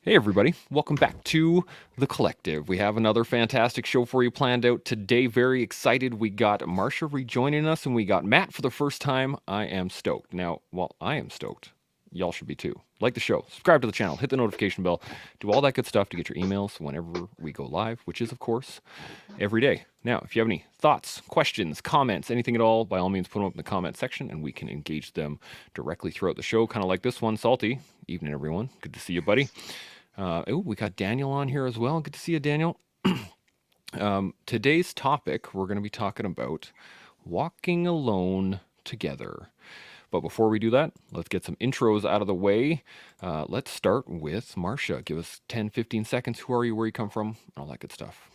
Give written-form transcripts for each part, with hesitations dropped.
Hey, everybody. Welcome back to The Collective. We have another fantastic show for you planned out today. Very excited. We got Marcia rejoining us, and we got Matt for the first time. I am stoked. Now, well, I am stoked. Y'all should be too. Like the show, subscribe to the channel, hit the notification bell, do all that good stuff to get your emails whenever we go live, which is, of course, every day. Now, if you have any thoughts, questions, comments, anything at all, by all means, put them up in the comment section, and we can engage them directly throughout the show, kind of like this one. Salty, evening, everyone. Good to see you, buddy. We got Daniel on here as well. Good to see you, Daniel. Today's topic, we're going to be talking about walking alone together. But before we do that, let's get some intros out of the way. Let's start with Marcia. Give us 10, 15 seconds. Who are you, where you come from, all that good stuff.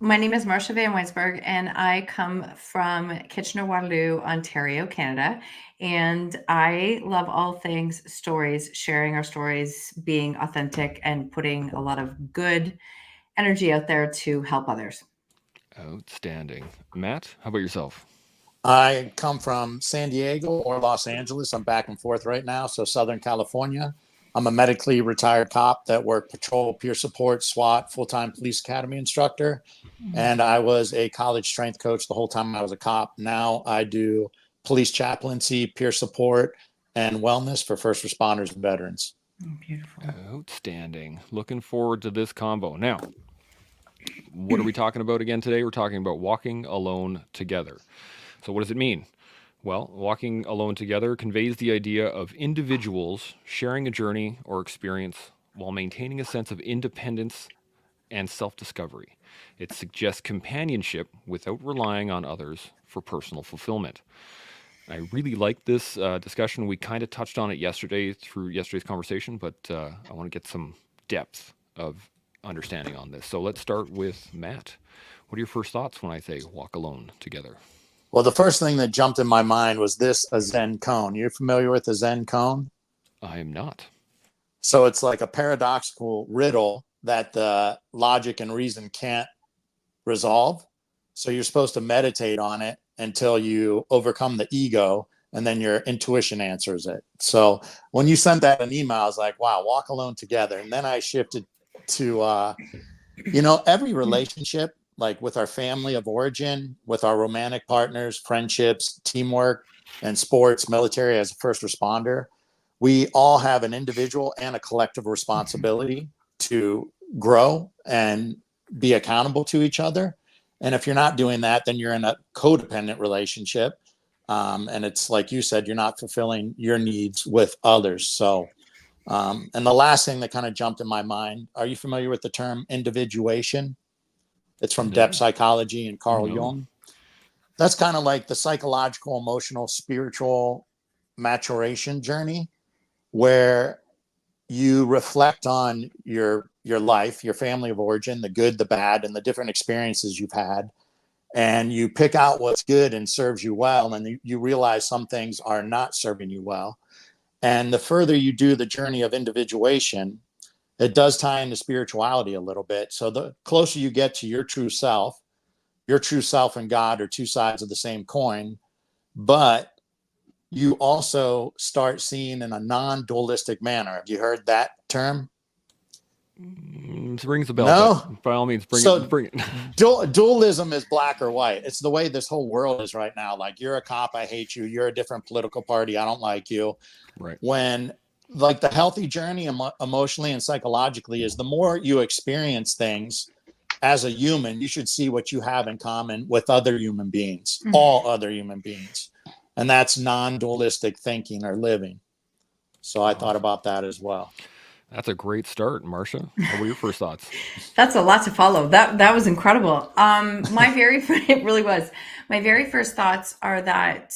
My name is Marcia Van Weinsberg, and I come from Kitchener-Waterloo, Ontario, Canada. And I love all things stories, sharing our stories, being authentic, and putting a lot of good energy out there to help others. Outstanding. Matt, how about yourself? I come from San Diego or Los Angeles. I'm back and forth right now. So Southern California. I'm a medically retired cop that worked patrol, peer support, SWAT, full-time police academy instructor. And I was a college strength coach the whole time I was a cop. Now I do police chaplaincy, peer support, and wellness for first responders and veterans. Beautiful. Outstanding. Looking forward to this combo. Now, what are we talking about again today? We're talking about walking alone together. So what does it mean? Well, walking alone together conveys the idea of individuals sharing a journey or experience while maintaining a sense of independence and self-discovery. It suggests companionship without relying on others for personal fulfillment. I really like this discussion. We kind of touched on it yesterday through yesterday's conversation, but I want to get some depth of understanding on this. So let's start with Matt. What are your first thoughts when I say walk alone together? Well, the first thing that jumped in my mind was a Zen cone. You're familiar with the Zen cone? I am not. So it's like a paradoxical riddle that the logic and reason can't resolve. So you're supposed to meditate on it until you overcome the ego, and then your intuition answers it. So when you sent that an email, I was like, wow, walk alone together. And then I shifted to, every relationship, like with our family of origin, with our romantic partners, friendships, teamwork, and sports, military as a first responder, we all have an individual and a collective responsibility to grow and be accountable to each other. And if you're not doing that, then you're in a codependent relationship. And it's like you said, you're not fulfilling your needs with others. So, and the last thing that kind of jumped in my mind, are you familiar with the term individuation? It's from depth psychology and Carl Jung. That's kind of like the psychological, emotional, spiritual maturation journey where you reflect on your life, your family of origin, the good, the bad, and the different experiences you've had. And you pick out what's good and serves you well. And you realize some things are not serving you well. And the further you do the journey of individuation, it does tie into spirituality a little bit. So the closer you get to your true self and God are two sides of the same coin, but you also start seeing in a non-dualistic manner. Have you heard that term? It rings a bell. No? By all means, bring it. Dualism is black or white. It's the way this whole world is right now. Like, you're a cop, I hate you. You're a different political party, I don't like you. Right. When, like, the healthy journey emotionally and psychologically is the more you experience things as a human, you should see what you have in common with other human beings, all other human beings. And that's non-dualistic thinking or living. So I thought about that as well. That's a great start, Marcia. What were your first thoughts? That's a lot to follow. That was incredible. It really was. My very first thoughts are that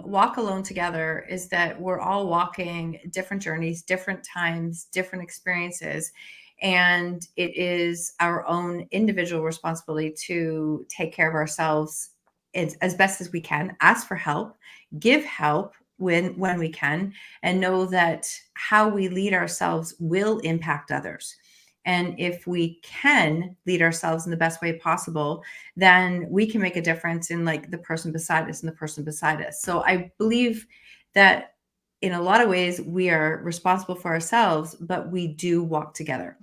walk alone together is that we're all walking different journeys, different times, different experiences. And it is our own individual responsibility to take care of ourselves as best as we can, ask for help, give help when we can, and know that how we lead ourselves will impact others. And if we can lead ourselves in the best way possible, then we can make a difference in like the person beside us and the person beside us. So I believe that in a lot of ways, we are responsible for ourselves, but we do walk together.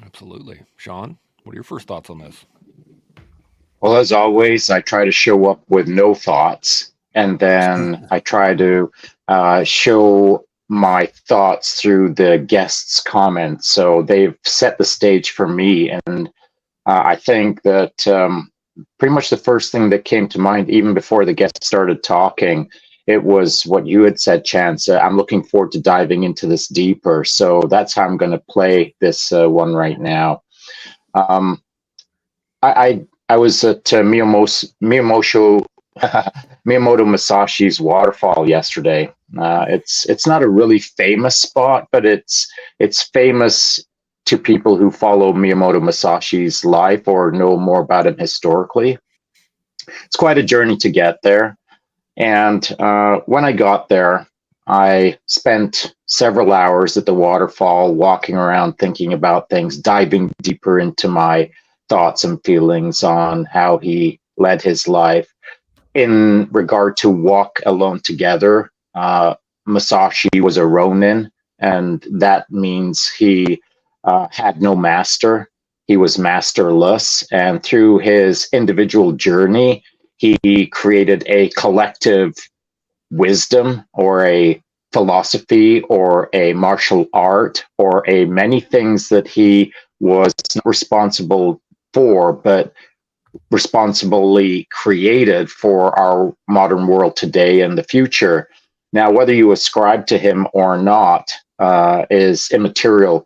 Absolutely. Shaun, what are your first thoughts on this? Well, as always, I try to show up with no thoughts, and then I try to show my thoughts through the guests' comments. So they've set the stage for me, and I think that pretty much the first thing that came to mind, even before the guests started talking, it was what you had said, Chance. I'm looking forward to diving into this deeper. So that's how I'm going to play this one right now. I was at Miyamoto Musashi's waterfall yesterday. It's not a really famous spot, but it's famous to people who follow Miyamoto Musashi's life or know more about him historically. It's quite a journey to get there. And when I got there, I spent several hours at the waterfall, walking around, thinking about things, diving deeper into my thoughts and feelings on how he led his life. In regard to walk alone together, Musashi was a Ronin, and that means he had no master. He was masterless, and through his individual journey, he created a collective wisdom or a philosophy or a martial art or a many things that he was not responsible for, but responsibly created for our modern world today and the future. Now, whether you ascribe to him or not is immaterial.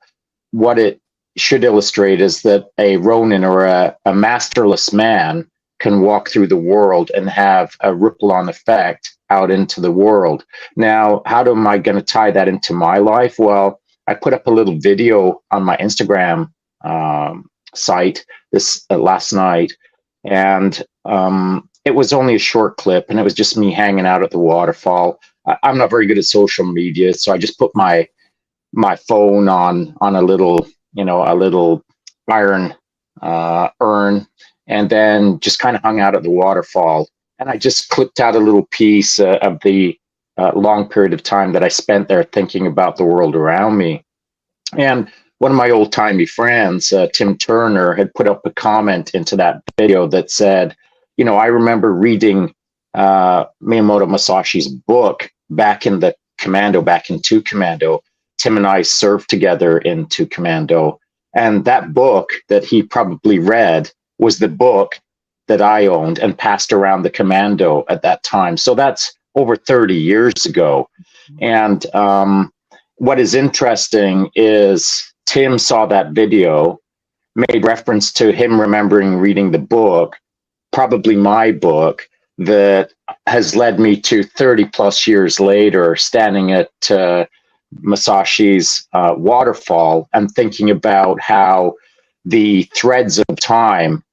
What it should illustrate is that a Ronin or a masterless man can walk through the world and have a ripple-on effect out into the world. Now, how am I going to tie that into my life? Well, I put up a little video on my Instagram site this last night, and it was only a short clip, and it was just me hanging out at the waterfall. I'm not very good at social media, so I just put my phone on a little, a little iron urn, and then just kind of hung out at the waterfall. And I just clipped out a little piece of the long period of time that I spent there thinking about the world around me. And one of my old-timey friends, Tim Turner, had put up a comment into that video that said, I remember reading Miyamoto Musashi's book back in 2 Commando. Tim and I served together in 2 Commando. And that book that he probably read was the book that I owned and passed around the commando at that time. So that's over 30 years ago. And what is interesting is Tim saw that video, made reference to him remembering reading the book, probably my book, that has led me to 30 plus years later, standing at Musashi's waterfall and thinking about how the threads of time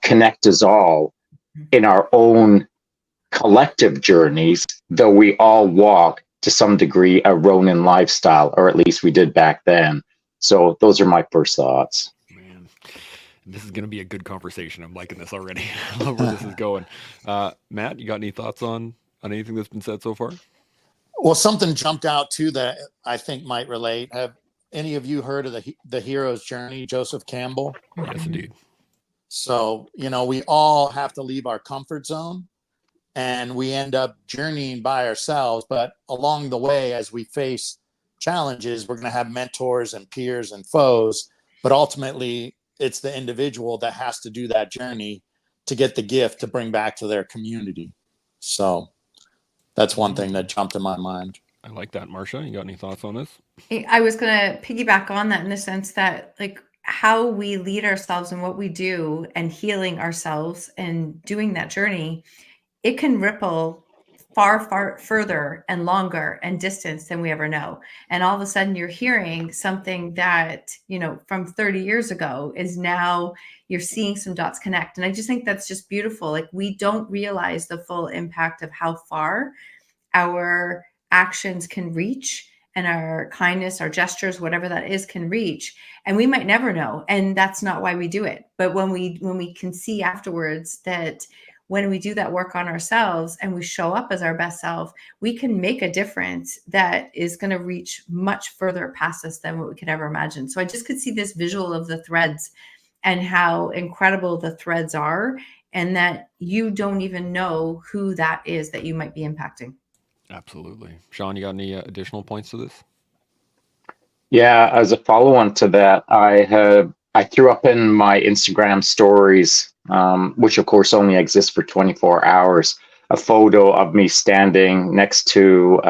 connect us all in our own collective journeys, though we all walk to some degree a Ronin lifestyle, or at least we did back then. So those are my first thoughts. Man, this is going to be a good conversation. I'm liking this already. I love where this is going. Matt, you got any thoughts on anything that's been said so far? Well, something jumped out too that I think might relate. Have any of you heard of the hero's journey, Joseph Campbell? Yes, indeed. So, we all have to leave our comfort zone, and we end up journeying by ourselves. But along the way, as we face challenges, we're going to have mentors and peers and foes. But ultimately, it's the individual that has to do that journey to get the gift to bring back to their community. So that's one thing that jumped in my mind. I like that. Marcia, you got any thoughts on this? I was going to piggyback on that in the sense that, like, how we lead ourselves and what we do and healing ourselves and doing that journey, it can ripple far, far further and longer and distance than we ever know. And all of a sudden you're hearing something that, from 30 years ago is now you're seeing some dots connect. And I just think that's just beautiful. Like, we don't realize the full impact of how far our actions can reach, and our kindness, our gestures, whatever that is, can reach. And we might never know. And that's not why we do it. But when we can see afterwards that when we do that work on ourselves and we show up as our best self, we can make a difference that is going to reach much further past us than what we could ever imagine. So I just could see this visual of the threads and how incredible the threads are, and that you don't even know who that is that you might be impacting. Absolutely. Shaun, you got any additional points to this? Yeah, as a follow-on to that, I threw up in my Instagram stories, which of course only exists for 24 hours, a photo of me standing next to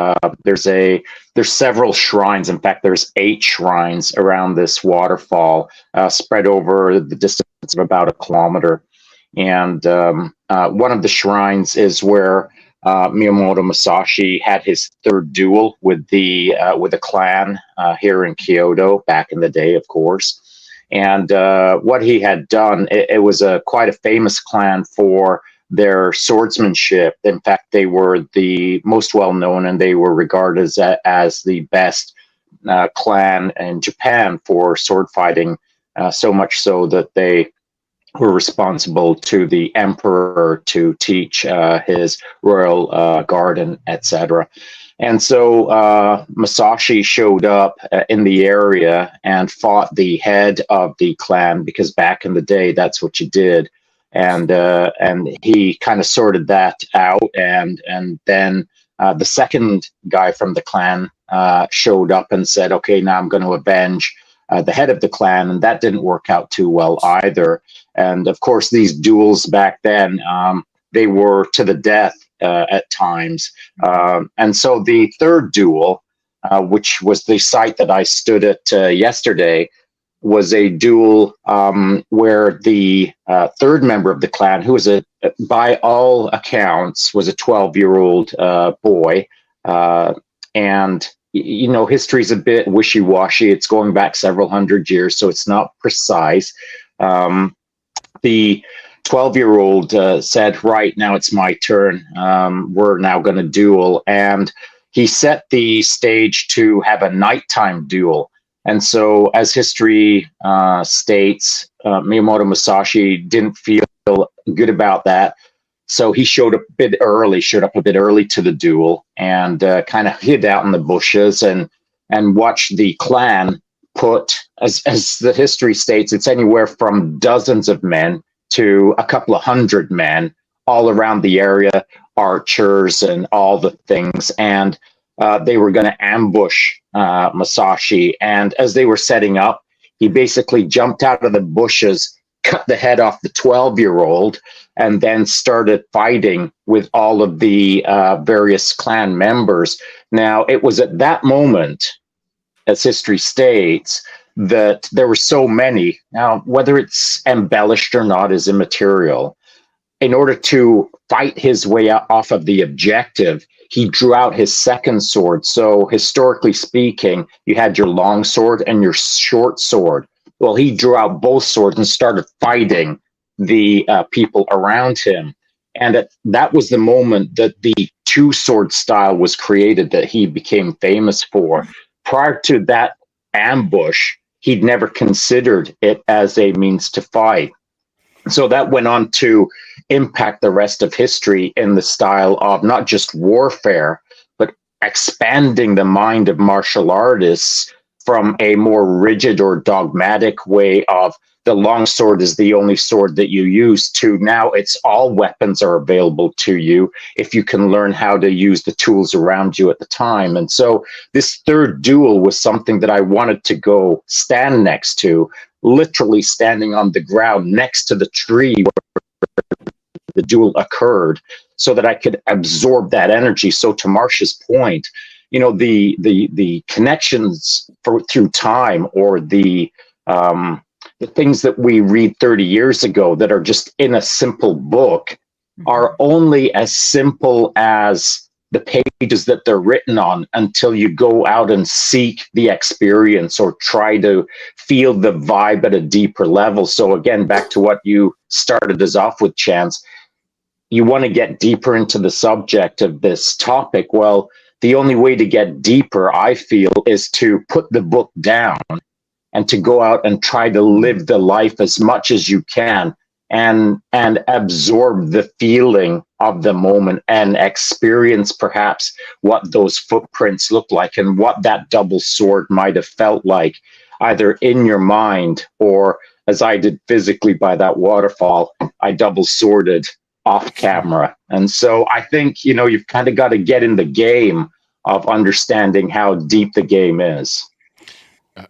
there's several shrines. In fact, there's 8 shrines around this waterfall, spread over the distance of about 1 kilometer. And one of the shrines is where Miyamoto Musashi had his 3rd duel with the clan here in Kyoto back in the day, of course. And what he had done, it was quite a famous clan for their swordsmanship. In fact, they were the most well-known, and they were regarded as the best clan in Japan for sword fighting, so much so that they were responsible to the emperor to teach his royal guard and etc. And so Musashi showed up in the area and fought the head of the clan, because back in the day, that's what you did. And he kind of sorted that out. And then the second guy from the clan showed up and said, okay, now I'm going to avenge the head of the clan. And that didn't work out too well either. And of course, these duels back then, they were to the death at times. And so the 3rd duel, which was the site that I stood at yesterday, was a duel where the 3rd member of the clan, who was by all accounts, was a 12-year-old boy. And, you know, history's a bit wishy-washy. It's going back several hundred years, so it's not precise. The 12-year-old said, right, now it's my turn. We're now going to duel. And he set the stage to have a nighttime duel. And so, as history states, Miyamoto Musashi didn't feel good about that. So he showed up a bit early to the duel, and kind of hid out in the bushes and watched the clan put, as the history states, it's anywhere from dozens of men to a couple of hundred men all around the area, archers and all the things. And they were going to ambush Musashi. And as they were setting up, he basically jumped out of the bushes, cut the head off the 12-year-old, and then started fighting with all of the various clan members. Now, it was at that moment, as history states, that there were so many. Now, whether it's embellished or not is immaterial. In order to fight his way off of the objective, he drew out his 2nd sword. So historically speaking, you had your long sword and your short sword. Well, he drew out both swords and started fighting the people around him. And that was the moment that the 2-sword style was created that he became famous for. Prior to that ambush, he'd never considered it as a means to fight. So that went on to impact the rest of history in the style of not just warfare, but expanding the mind of martial artists from a more rigid or dogmatic way of the long sword is the only sword that you use, to now it's all weapons are available to you if you can learn how to use the tools around you at the time. And so this 3rd duel was something that I wanted to go stand next to, literally standing on the ground next to the tree where the duel occurred, so that I could absorb that energy. So to Marcia's point, you know, the connections through time, or the things that we read 30 years ago that are just in a simple book, are only as simple as the pages that they're written on, until you go out and seek the experience or try to feel the vibe at a deeper level. So again, back to what you started us off with, Chance, you want to get deeper into the subject of this topic. Well, the only way to get deeper, I feel, is to put the book down and to go out and try to live the life as much as you can and absorb the feeling of the moment and experience perhaps what those footprints look like and what that double sword might have felt like, either in your mind or, as I did physically by that waterfall, I double sworded off camera. And so I think, you've kind of got to get in the game of understanding how deep the game is.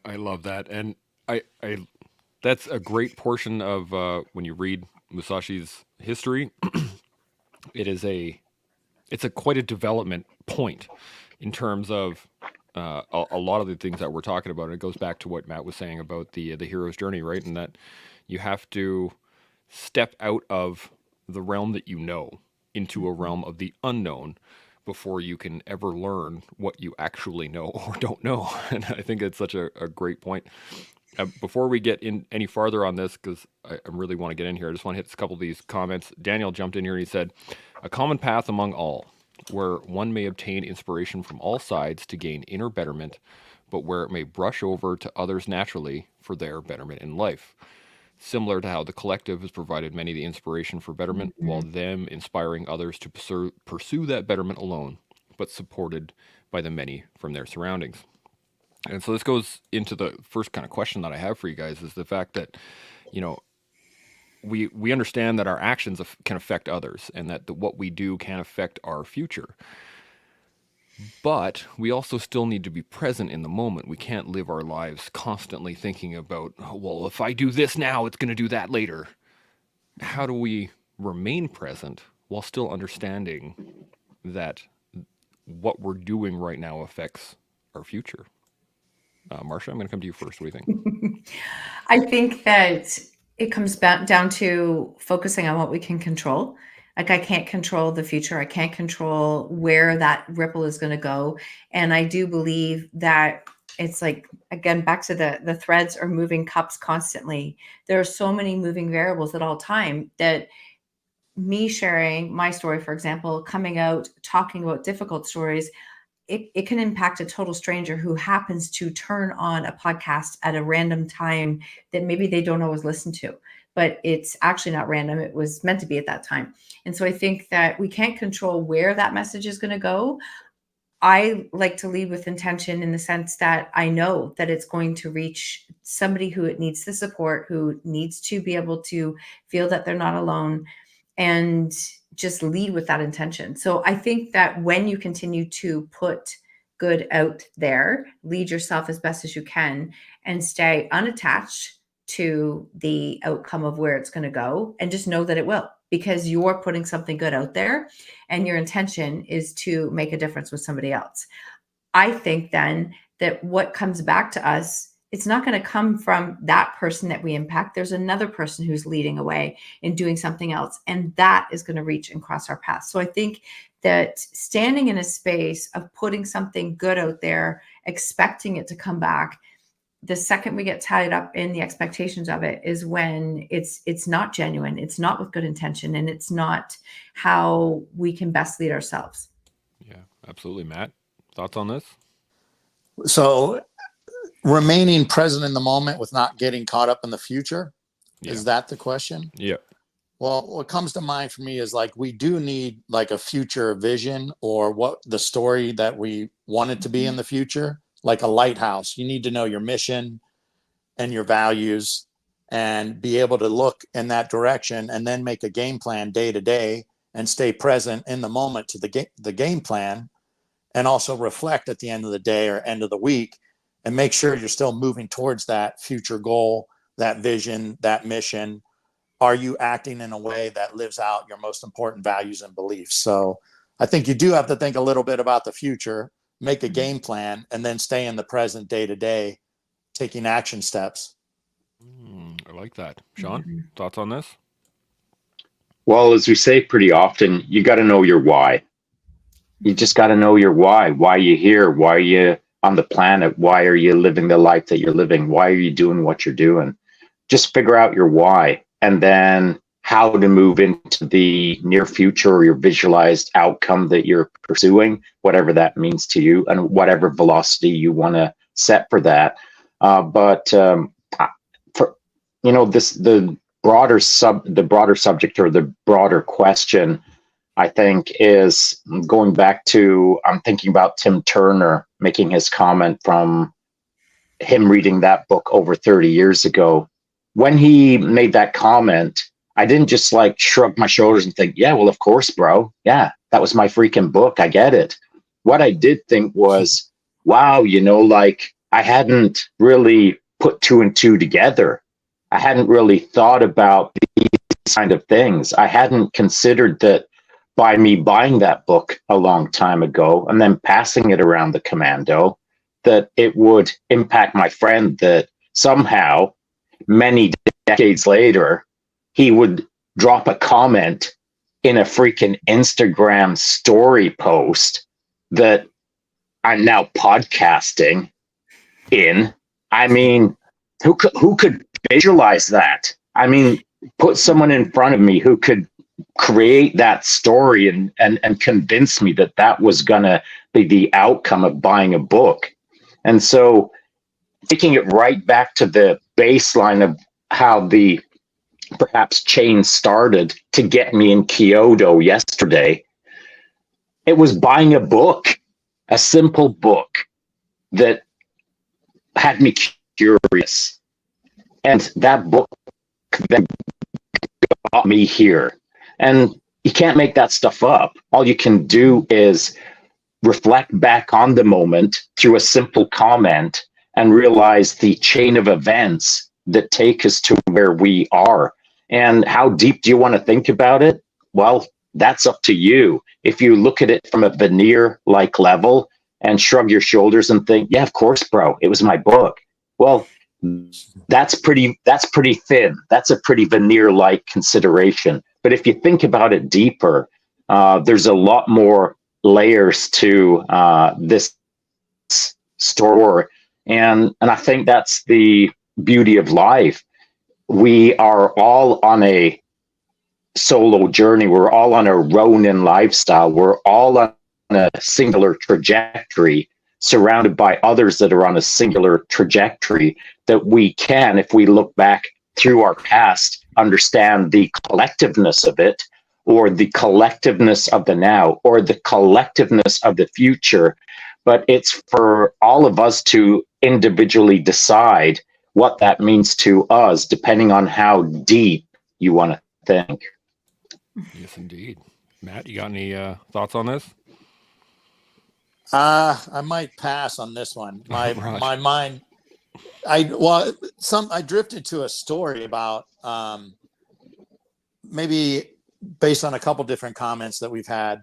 I love that. And I that's a great portion of when you read Musashi's history. It's a quite a development point in terms of a lot of the things that we're talking about. And it goes back to what Matt was saying about the hero's journey, right? And that you have to step out of the realm that you know into a realm of the unknown before you can ever learn what you actually know or don't know. And I think it's such a great point. Before we get in any farther on this, because I really want to get in here, I just want to hit a couple of these comments. Daniel jumped in here and he said, a common path among all, where one may obtain inspiration from all sides to gain inner betterment, but where it may brush over to others naturally for their betterment in life. Similar to how the collective has provided many the inspiration for betterment, while them inspiring others to pursue that betterment alone, but supported by the many from their surroundings. And so this goes into the first kind of question that I have for you guys, is the fact that, we understand that our actions can affect others, and that what we do can affect our future. But we also still need to be present in the moment. We can't live our lives constantly thinking about, oh, well, if I do this now, it's going to do that later. How do we remain present while still understanding that what we're doing right now affects our future? Marcia, I'm going to come to you first. What do you think? I think that it comes back down to focusing on what we can control. Like, I can't control the future. I can't control where that ripple is going to go. And I do believe that it's like, again, back to the threads are moving cups constantly. There are so many moving variables at all time that me sharing my story, for example, coming out, talking about difficult stories, it can impact a total stranger who happens to turn on a podcast at a random time that maybe they don't always listen to, but it's actually not random. It was meant to be at that time. And so I think that we can't control where that message is going to go. I like to lead with intention in the sense that I know that it's going to reach somebody who it needs the support, who needs to be able to feel that they're not alone, and just lead with that intention. So I think that when you continue to put good out there, lead yourself as best as you can, and stay unattached to the outcome of where it's going to go, and just know that it will, because you're putting something good out there and your intention is to make a difference with somebody else. I think then that what comes back to us, it's not going to come from that person that we impact. There's another person who's leading away and doing something else, and that is going to reach and cross our path. So I think that standing in a space of putting something good out there, expecting it to come back, the second we get tied up in the expectations of it is when it's not genuine, it's not with good intention, and it's not how we can best lead ourselves. Yeah, absolutely. Matt, thoughts on this? So remaining present in the moment with not getting caught up in the future. Yeah. Is that the question? Yeah. Well, what comes to mind for me is like, we do need like a future vision, or what the story that we want it to be in the future, like a lighthouse. You need to know your mission and your values and be able to look in that direction, and then make a game plan day to day and stay present in the moment to the game plan, and also reflect at the end of the day or end of the week and make sure you're still moving towards that future goal, that vision, that mission. Are you acting in a way that lives out your most important values and beliefs? So I think you do have to think a little bit about the future, make a game plan, and then stay in the present day to day, taking action steps. I like that. Shaun, thoughts on this? Well, as we say pretty often, you got to know your why. You just got to know your why you're here, why are you on the planet, why are you living the life that you're living, why are you doing what you're doing. Just figure out your why, and then how to move into the near future or your visualized outcome that you're pursuing, whatever that means to you, and whatever velocity you want to set for that. But for the broader subject or the broader question, I think, is going back to, I'm thinking about Tim Turner making his comment from him reading that book over 30 years ago. When he made that comment, I didn't just like shrug my shoulders and think, yeah, well, of course, bro. Yeah, that was my freaking book. I get it. What I did think was, wow, like I hadn't really put two and two together. I hadn't really thought about these kind of things. I hadn't considered that by me buying that book a long time ago and then passing it around the commando, that it would impact my friend, that somehow many decades later, he would drop a comment in a freaking Instagram story post that I'm now podcasting in. I mean, who could visualize that? I mean, put someone in front of me who could create that story and convince me that that was gonna be the outcome of buying a book. And so taking it right back to the baseline of how the perhaps chain started to get me in Kyoto yesterday, it was buying a book, a simple book that had me curious. And that book then got me here. And you can't make that stuff up. All you can do is reflect back on the moment through a simple comment and realize the chain of events that take us to where we are. And how deep do you want to think about it? Well, that's up to you. If you look at it from a veneer-like level and shrug your shoulders and think, yeah, of course, bro, it was my book. Well, that's pretty thin. That's a pretty veneer-like consideration. But if you think about it deeper, there's a lot more layers to this story. And I think that's the beauty of life. We are all on a solo journey. We're all on a Ronin lifestyle. We're all on a singular trajectory, surrounded by others that are on a singular trajectory, that we can, if we look back through our past, understand the collectiveness of it, or the collectiveness of the now, or the collectiveness of the future. But it's for all of us to individually decide what that means to us, depending on how deep you want to think. Yes, indeed. Matt, you got any thoughts on this? I might pass on this one. My mind, I drifted to a story about maybe based on a couple different comments that we've had.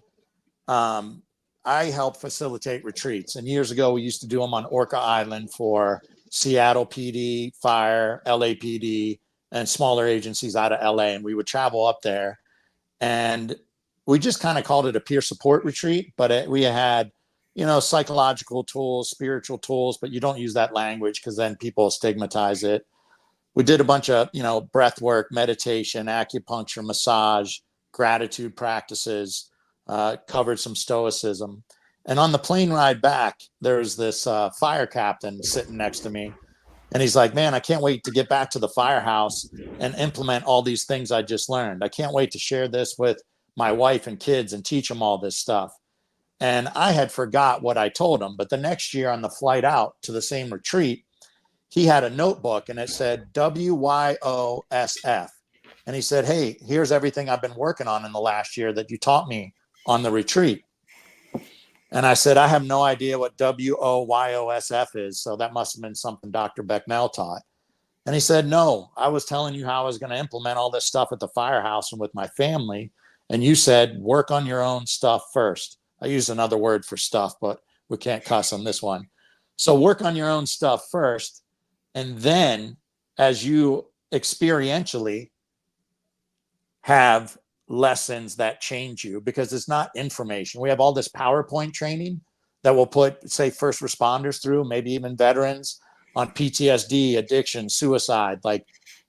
I help facilitate retreats, and years ago we used to do them on Orca Island for Seattle PD, Fire, LAPD, and smaller agencies out of LA. And we would travel up there, and we just kind of called it a peer support retreat, but we had, psychological tools, spiritual tools, but you don't use that language because then people stigmatize it. We did a bunch of, breath work, meditation, acupuncture, massage, gratitude practices, covered some stoicism. And on the plane ride back, there was this fire captain sitting next to me. And he's like, man, I can't wait to get back to the firehouse and implement all these things I just learned. I can't wait to share this with my wife and kids and teach them all this stuff. And I had forgot what I told him. But the next year on the flight out to the same retreat, he had a notebook and it said WYOSF. And he said, hey, here's everything I've been working on in the last year that you taught me on the retreat. And I said, I have no idea what WOYOSF is. So that must have been something Dr. Becknell taught. And he said, no, I was telling you how I was going to implement all this stuff at the firehouse and with my family. And you said, work on your own stuff first. I used another word for stuff, but we can't cuss on this one. So work on your own stuff first. And then as you experientially have lessons that change you, because it's not information. We have all this PowerPoint training that will put, say, first responders through, maybe even veterans, on PTSD, addiction, suicide, like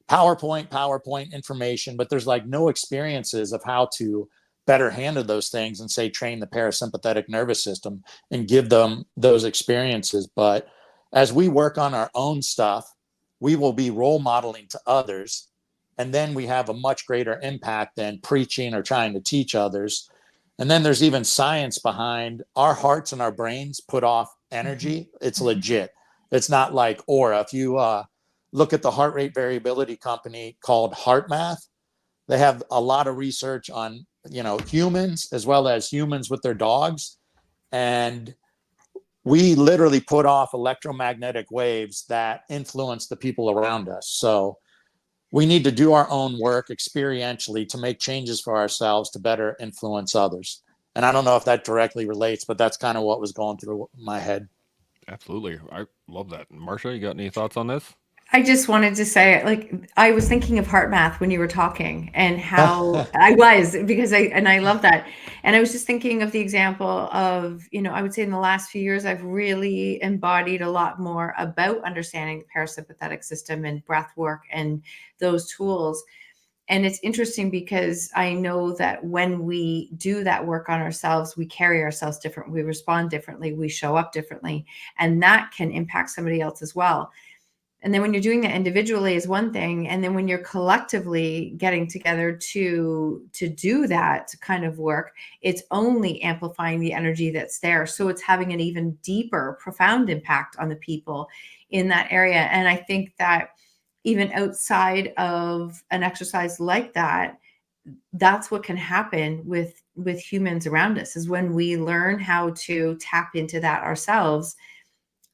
PowerPoint information, but there's like no experiences of how to better handle those things and, say, train the parasympathetic nervous system and give them those experiences. But as we work on our own stuff, we will be role modeling to others And then we have a much greater impact than preaching or trying to teach others. And then there's even science behind our hearts and our brains put off energy. It's legit. It's not like aura. If you look at the heart rate variability company called HeartMath, they have a lot of research on, humans as well as humans with their dogs. And we literally put off electromagnetic waves that influence the people around us. So we need to do our own work experientially to make changes for ourselves to better influence others. And I don't know if that directly relates, but that's kind of what was going through my head. Absolutely. I love that. Marsha, you got any thoughts on this? I just wanted to say, like, I was thinking of heart math when you were talking, and how I was, because I love that. And I was just thinking of the example of, I would say in the last few years, I've really embodied a lot more about understanding the parasympathetic system and breath work and those tools. And it's interesting because I know that when we do that work on ourselves, we carry ourselves different, we respond differently, we show up differently, and that can impact somebody else as well. And then when you're doing that individually is one thing. And then when you're collectively getting together to do that kind of work, it's only amplifying the energy that's there. So it's having an even deeper, profound impact on the people in that area. And I think that even outside of an exercise like that, that's what can happen with humans around us, is when we learn how to tap into that ourselves,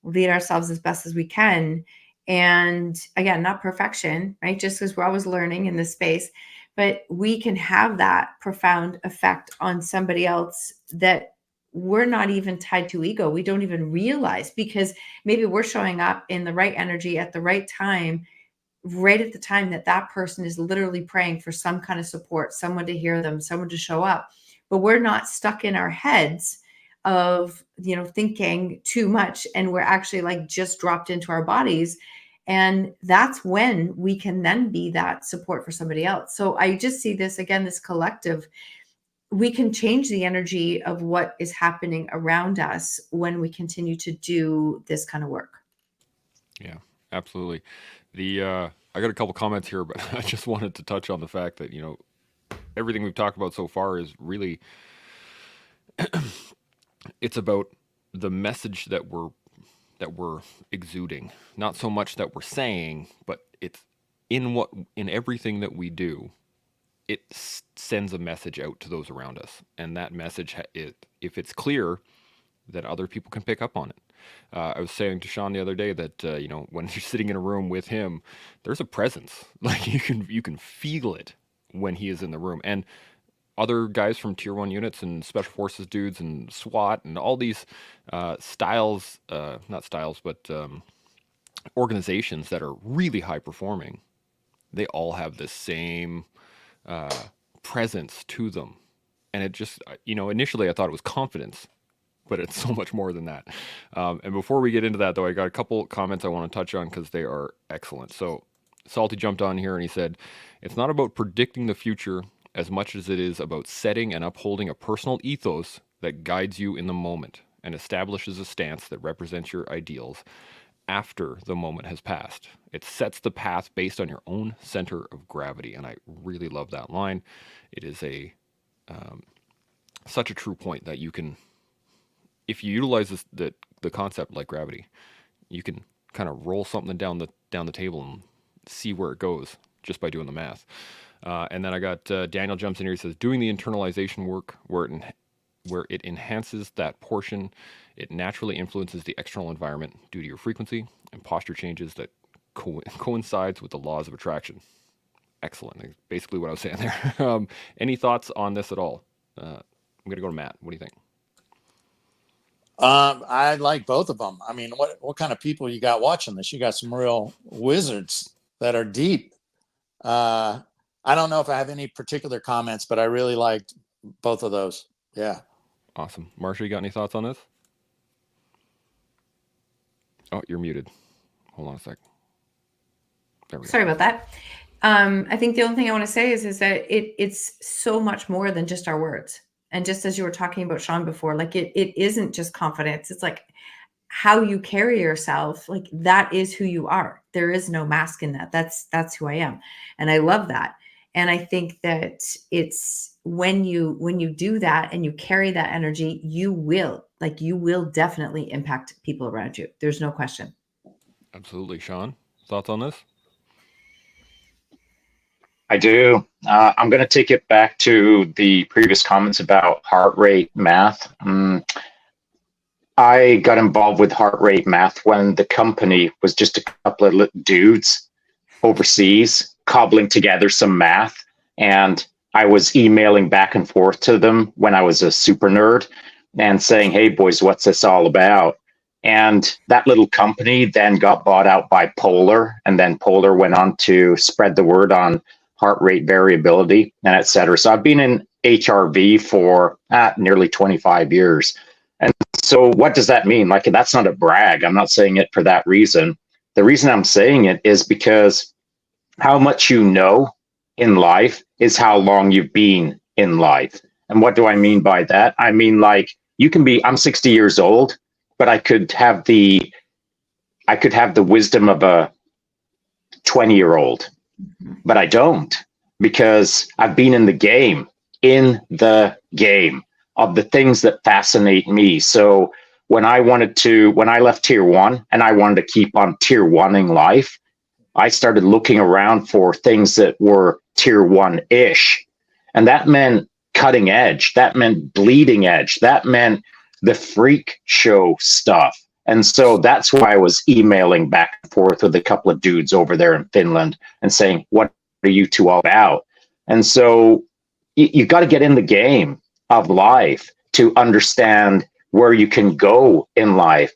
lead ourselves as best as we can. And again, not perfection, right? Just because we're always learning in this space, but we can have that profound effect on somebody else that we're not even tied to ego. We don't even realize, because maybe we're showing up in the right energy at the right time, right at the time that person is literally praying for some kind of support, someone to hear them, someone to show up. But we're not stuck in our heads of, thinking too much, and we're actually like just dropped into our bodies. And that's when we can then be that support for somebody else. So I just see this again, this collective, we can change the energy of what is happening around us when we continue to do this kind of work. Yeah, absolutely. I got a couple comments here, but I just wanted to touch on the fact that, everything we've talked about so far is really, it's about the message that we're exuding, not so much that we're saying, but it's in everything that we do. It sends a message out to those around us, and that message, if it's clear, that other people can pick up on it. I was saying to Shaun the other day that when you're sitting in a room with him, there's a presence. Like you can feel it when he is in the room. And other guys from Tier 1 units and Special Forces dudes and SWAT and all these organizations that are really high performing, they all have the same presence to them. And it just, initially I thought it was confidence, but it's so much more than that. And before we get into that, though, I got a couple comments I want to touch on because they are excellent. So Salty jumped on here and he said, it's not about predicting the future as much as it is about setting and upholding a personal ethos that guides you in the moment and establishes a stance that represents your ideals after the moment has passed. It sets the path based on your own center of gravity. And I really love that line. It is such a true point that you can, if you utilize the concept like gravity, you can kind of roll something down the table and see where it goes just by doing the math. And then I got Daniel jumps in here. He says, doing the internalization work where it enhances that portion, it naturally influences the external environment due to your frequency and posture changes that coincides with the laws of attraction. Excellent. Basically what I was saying there. Any thoughts on this at all? I'm going to go to Matt. What do you think? I like both of them. I mean, what kind of people you got watching this? You got some real wizards that are deep. I don't know if I have any particular comments, but I really liked both of those. Yeah. Awesome. Marsha, you got any thoughts on this? Oh, you're muted. Hold on a sec. There we go. Sorry about that. I think the only thing I want to say is that it's so much more than just our words. And just as you were talking about Shaun before, like it isn't just confidence. It's like how you carry yourself, like that is who you are. There is no mask in that. That's who I am. And I love that. And I think that it's when you do that and you carry that energy, you will definitely impact people around you. There's no question. Absolutely. Shaun, thoughts on this? I do. I'm going to take it back to the previous comments about heart rate math. I got involved with heart rate math when the company was just a couple of dudes overseas cobbling together some math. And I was emailing back and forth to them when I was a super nerd and saying, hey, boys, what's this all about? And that little company then got bought out by Polar. And then Polar went on to spread the word on heart rate variability and et cetera. So I've been in HRV for nearly 25 years. And so what does that mean? Like, that's not a brag. I'm not saying it for that reason. The reason I'm saying it is because how much you know in life is how long you've been in life. And what do I mean by that? I mean, like, I'm 60 years old, but I could have the wisdom of a 20-year-old, but I don't, because I've been in the game of the things that fascinate me. So when I left tier 1 and I wanted to keep on tier 1ing life, I started looking around for things that were tier 1-ish. And that meant cutting edge. That meant bleeding edge. That meant the freak show stuff. And so that's why I was emailing back and forth with a couple of dudes over there in Finland and saying, what are you two all about? And so you got to get in the game of life to understand where you can go in life.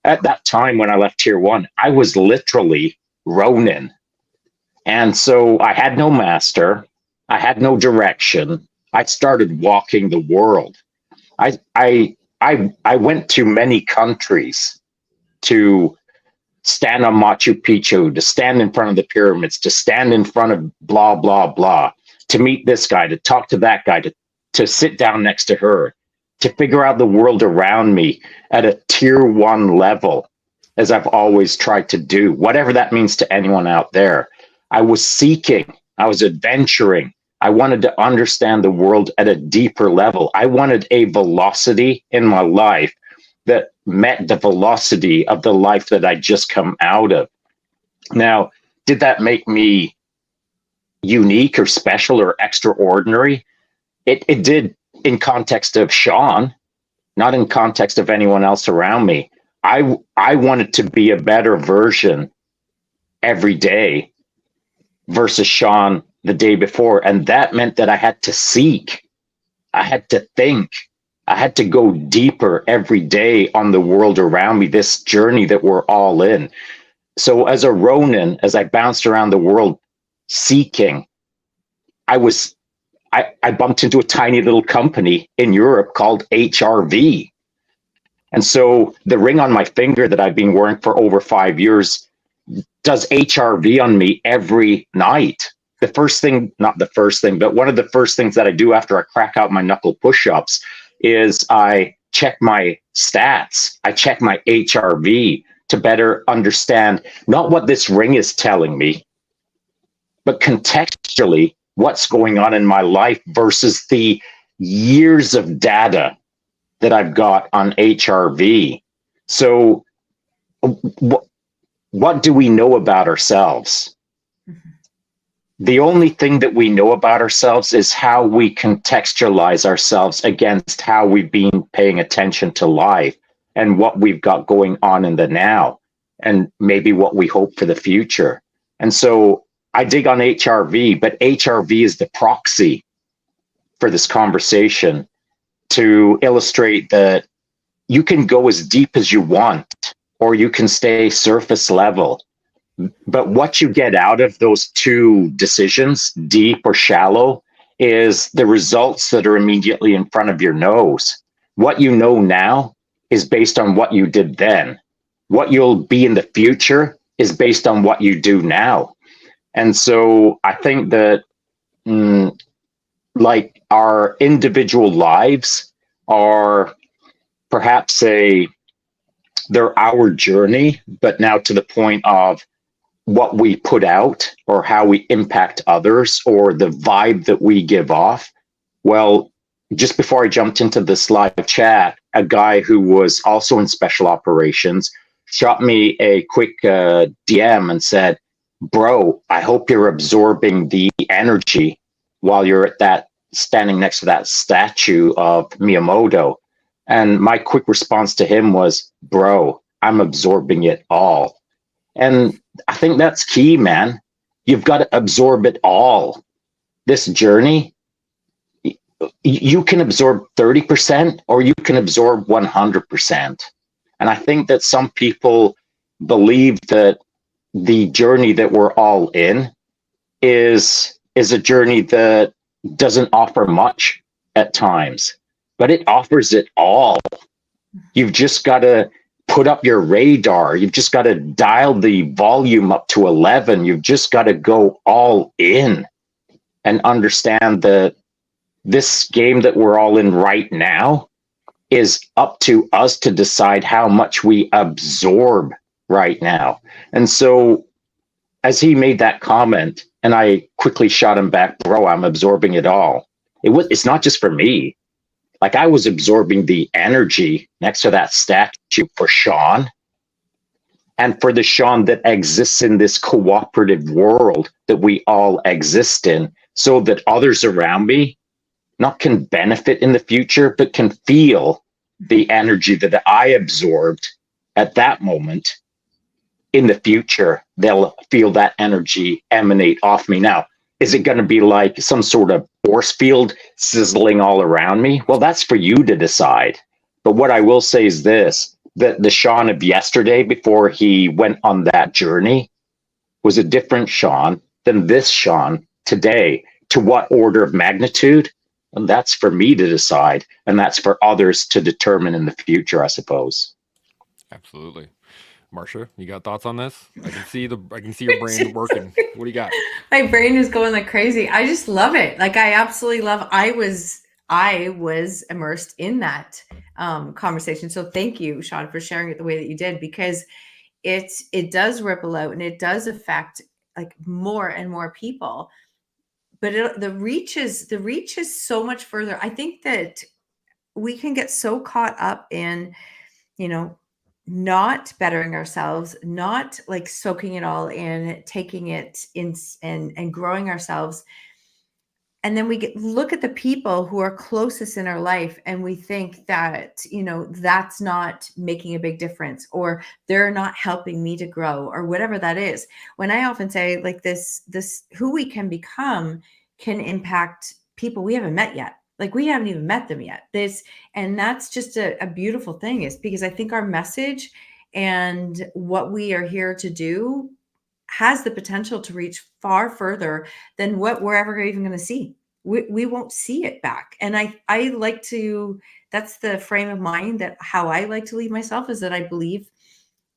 At that time when I left tier 1, I was literally Ronin. And so I had no master. I had no direction. I started walking the world. I went to many countries to stand on Machu Picchu, to stand in front of the pyramids, to stand in front of blah, blah, blah, to meet this guy, to talk to that guy, to sit down next to her, to figure out the world around me at a tier 1 level, as I've always tried to do, whatever that means to anyone out there. I was seeking, I was adventuring. I wanted to understand the world at a deeper level. I wanted a velocity in my life that met the velocity of the life that I just come out of. Now, did that make me unique or special or extraordinary? It did in context of Shaun, not in context of anyone else around me. I wanted to be a better version every day versus Shaun the day before. And that meant that I had to seek, I had to think, I had to go deeper every day on the world around me, this journey that we're all in. So as a Ronin, as I bounced around the world seeking, I bumped into a tiny little company in Europe called HRV. And so the ring on my finger that I've been wearing for over 5 years does HRV on me every night. The first thing, not the first thing, but one of the first things that I do after I crack out my knuckle push-ups is I check my stats. I check my HRV to better understand not what this ring is telling me, but contextually what's going on in my life versus the years of data that I've got on HRV. So what do we know about ourselves? The only thing that we know about ourselves is how we contextualize ourselves against how we've been paying attention to life and what we've got going on in the now and maybe what we hope for the future. And so I dig on HRV, but HRV is the proxy for this conversation to illustrate that you can go as deep as you want, or you can stay surface level. But what you get out of those two decisions, deep or shallow, is the results that are immediately in front of your nose. What you know now is based on what you did then. What you'll be in the future is based on what you do now. And so I think that like our individual lives are perhaps a they're our journey, but now to the point of what we put out or how we impact others or the vibe that we give off. Well, just before I jumped into this live chat, a guy who was also in special operations shot me a quick DM and said, "Bro, I hope you're absorbing the energy while you're at that standing next to that statue of Miyamoto." And my quick response to him was, "Bro, I'm absorbing it all." And I think that's key, man. You've got to absorb it all. This journey, you can absorb 30% or you can absorb 100%. And I think that some people believe that the journey that we're all in is a journey that doesn't offer much at times, but it offers it all. You've just got to put up your radar. You've just got to dial the volume up to 11. You've just got to go all in and understand that this game that we're all in right now is up to us to decide how much we absorb right now. And so as he made that comment, and I quickly shot him back, "Bro, I'm absorbing it all." It's not just for me. Like, I was absorbing the energy next to that statue for Shaun and for the Shaun that exists in this cooperative world that we all exist in, so that others around me not can benefit in the future, but can feel the energy that I absorbed at that moment. In the future, they'll feel that energy emanate off me. Now, is it going to be like some sort of force field sizzling all around me? Well, that's for you to decide. But what I will say is this, that the Shaun of yesterday, before he went on that journey, was a different Shaun than this Shaun today. To what order of magnitude? And that's for me to decide. And that's for others to determine in the future, I suppose. Absolutely. Marcia, you got thoughts on this? I can see your brain working. What do you got? My brain is going like crazy. I just love it. Like, I absolutely love. I was immersed in that conversation. So thank you, Shaun, for sharing it the way that you did, because it does ripple out and it does affect like more and more people. But the reach is so much further. I think that we can get so caught up in, not bettering ourselves, not like soaking it all in, taking it in and growing ourselves. And then we look at the people who are closest in our life and we think that, that's not making a big difference, or they're not helping me to grow, or whatever that is. When I often say like this who we can become can impact people we haven't met yet. Like, we haven't even met them yet. And that's just a beautiful thing, is because I think our message and what we are here to do has the potential to reach far further than what we're ever even going to see. We won't see it back. And I like to, that's the frame of mind that how I like to leave myself, is that I believe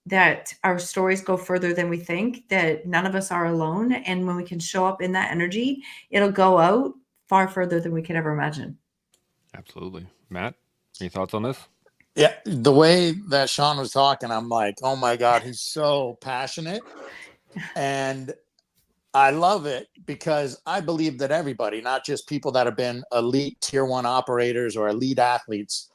that our stories go further than we think, that none of us are alone. And when we can show up in that energy, it'll go out far further than we could ever imagine. Absolutely. Matt, any thoughts on this? Yeah, the way that Shaun was talking, I'm like, oh my God, he's so passionate. And I love it, because I believe that everybody, not just people that have been elite tier 1 operators or elite athletes,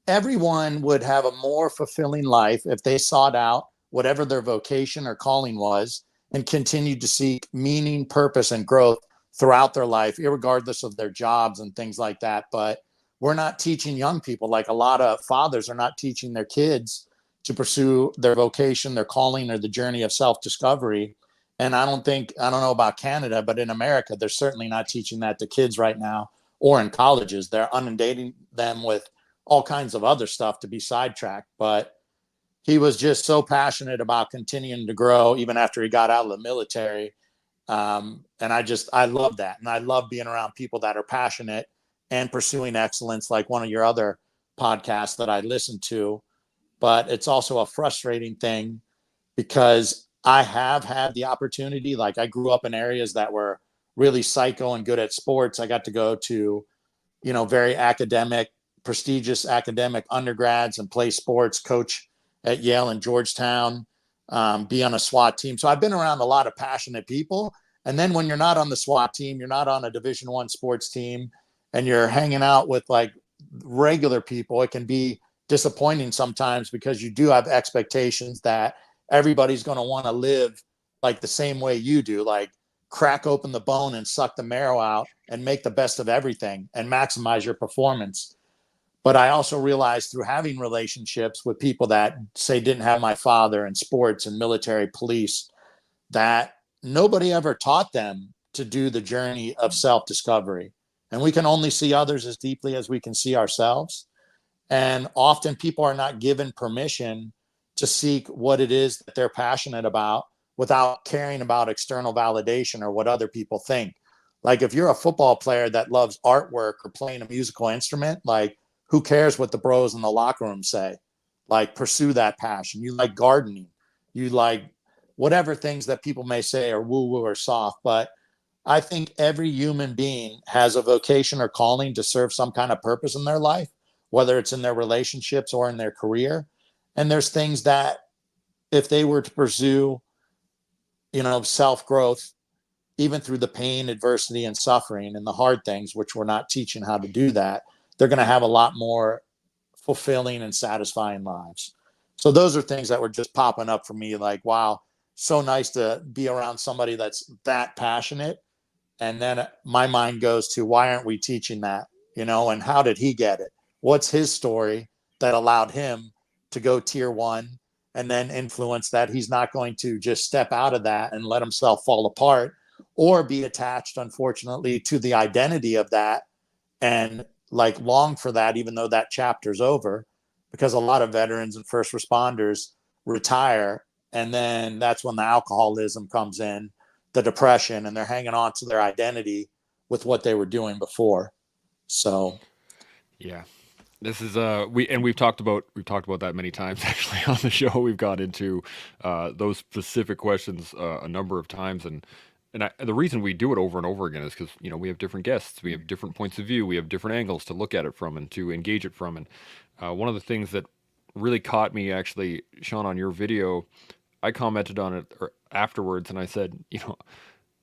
everyone would have a more fulfilling life if they sought out whatever their vocation or calling was and continued to seek meaning, purpose, and growth throughout their life, irregardless of their jobs and things like that. But we're not teaching young people, like a lot of fathers are not teaching their kids to pursue their vocation, their calling, or the journey of self-discovery. And I don't know about Canada, but in America, they're certainly not teaching that to kids right now, or in colleges. They're inundating them with all kinds of other stuff to be sidetracked. But he was just so passionate about continuing to grow even after he got out of the military. And I love that. And I love being around people that are passionate and pursuing excellence, like one of your other podcasts that I listen to. But it's also a frustrating thing, because I have had the opportunity, like I grew up in areas that were really psycho and good at sports. I got to go to, very academic, prestigious academic undergrads and play sports, coach at Yale and Georgetown, be on a SWAT team. So I've been around a lot of passionate people. And then when you're not on the SWAT team, you're not on a Division I sports team, and you're hanging out with like regular people, it can be disappointing sometimes because you do have expectations that everybody's going to want to live like the same way you do, like crack open the bone and suck the marrow out and make the best of everything and maximize your performance. But I also realized through having relationships with people that say didn't have my father in sports and military, police, that nobody ever taught them to do the journey of self-discovery. And we can only see others as deeply as we can see ourselves. And often people are not given permission to seek what it is that they're passionate about without caring about external validation or what other people think. Like if you're a football player that loves artwork or playing a musical instrument, like who cares what the bros in the locker room say? Like pursue that passion. You like gardening, you like whatever things that people may say are woo-woo or soft. But I think every human being has a vocation or calling to serve some kind of purpose in their life, whether it's in their relationships or in their career. And there's things that if they were to pursue, self-growth, even through the pain, adversity, and suffering and the hard things, which we're not teaching how to do that, they're going to have a lot more fulfilling and satisfying lives. So those are things that were just popping up for me, like, wow, so nice to be around somebody that's that passionate. And then my mind goes to, why aren't we teaching that? And how did he get it? What's his story that allowed him to go tier 1 and then influence that he's not going to just step out of that and let himself fall apart or be attached, unfortunately, to the identity of that and like long for that, even though that chapter's over, because a lot of veterans and first responders retire. And then that's when the alcoholism comes in, the depression, and they're hanging on to their identity with what they were doing before. So, yeah, this is we've talked about that many times actually on the show. We've got into those specific questions a number of times, and the reason we do it over and over again is because we have different guests, we have different points of view, we have different angles to look at it from and to engage it from. And one of the things that really caught me, actually, Shaun, on your video, I commented on it afterwards, and I said,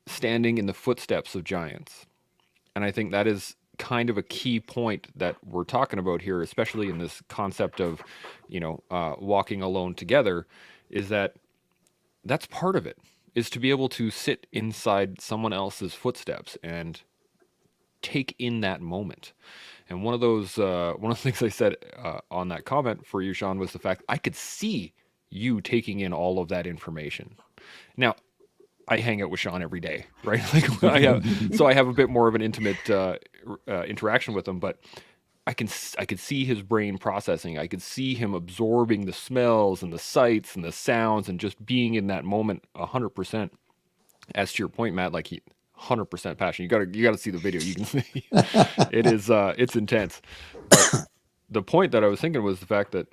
standing in the footsteps of giants. And I think that is kind of a key point that we're talking about here, especially in this concept of, walking alone together, is that's part of it, is to be able to sit inside someone else's footsteps and take in that moment. And one of the things I said on that comment for you, Shaun, was the fact I could see you taking in all of that information. Now, I hang out with Shaun every day, right? Like I have a bit more of an intimate interaction with him, but I could see his brain processing. I could see him absorbing the smells and the sights and the sounds and just being in that moment 100%. As to your point, Matt, like 100% passion. You gotta see the video. You can see it is it's intense. But the point that I was thinking was the fact that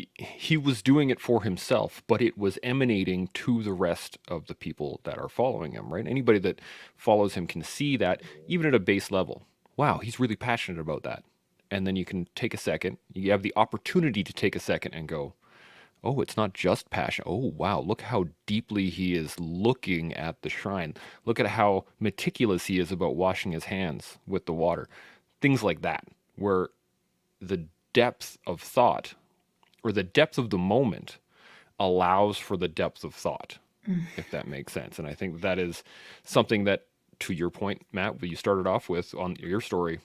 he was doing it for himself, but it was emanating to the rest of the people that are following him, right? Anybody that follows him can see that, even at a base level. Wow, he's really passionate about that. And then you can take a second, you have the opportunity to take a second and go, oh, it's not just passion. Oh, wow, look how deeply he is looking at the shrine. Look at how meticulous he is about washing his hands with the water. Things like that, where the depth of thought or the depth of the moment allows for the depth of thought, if that makes sense. And I think that is something that, to your point, Matt, what you started off with on your story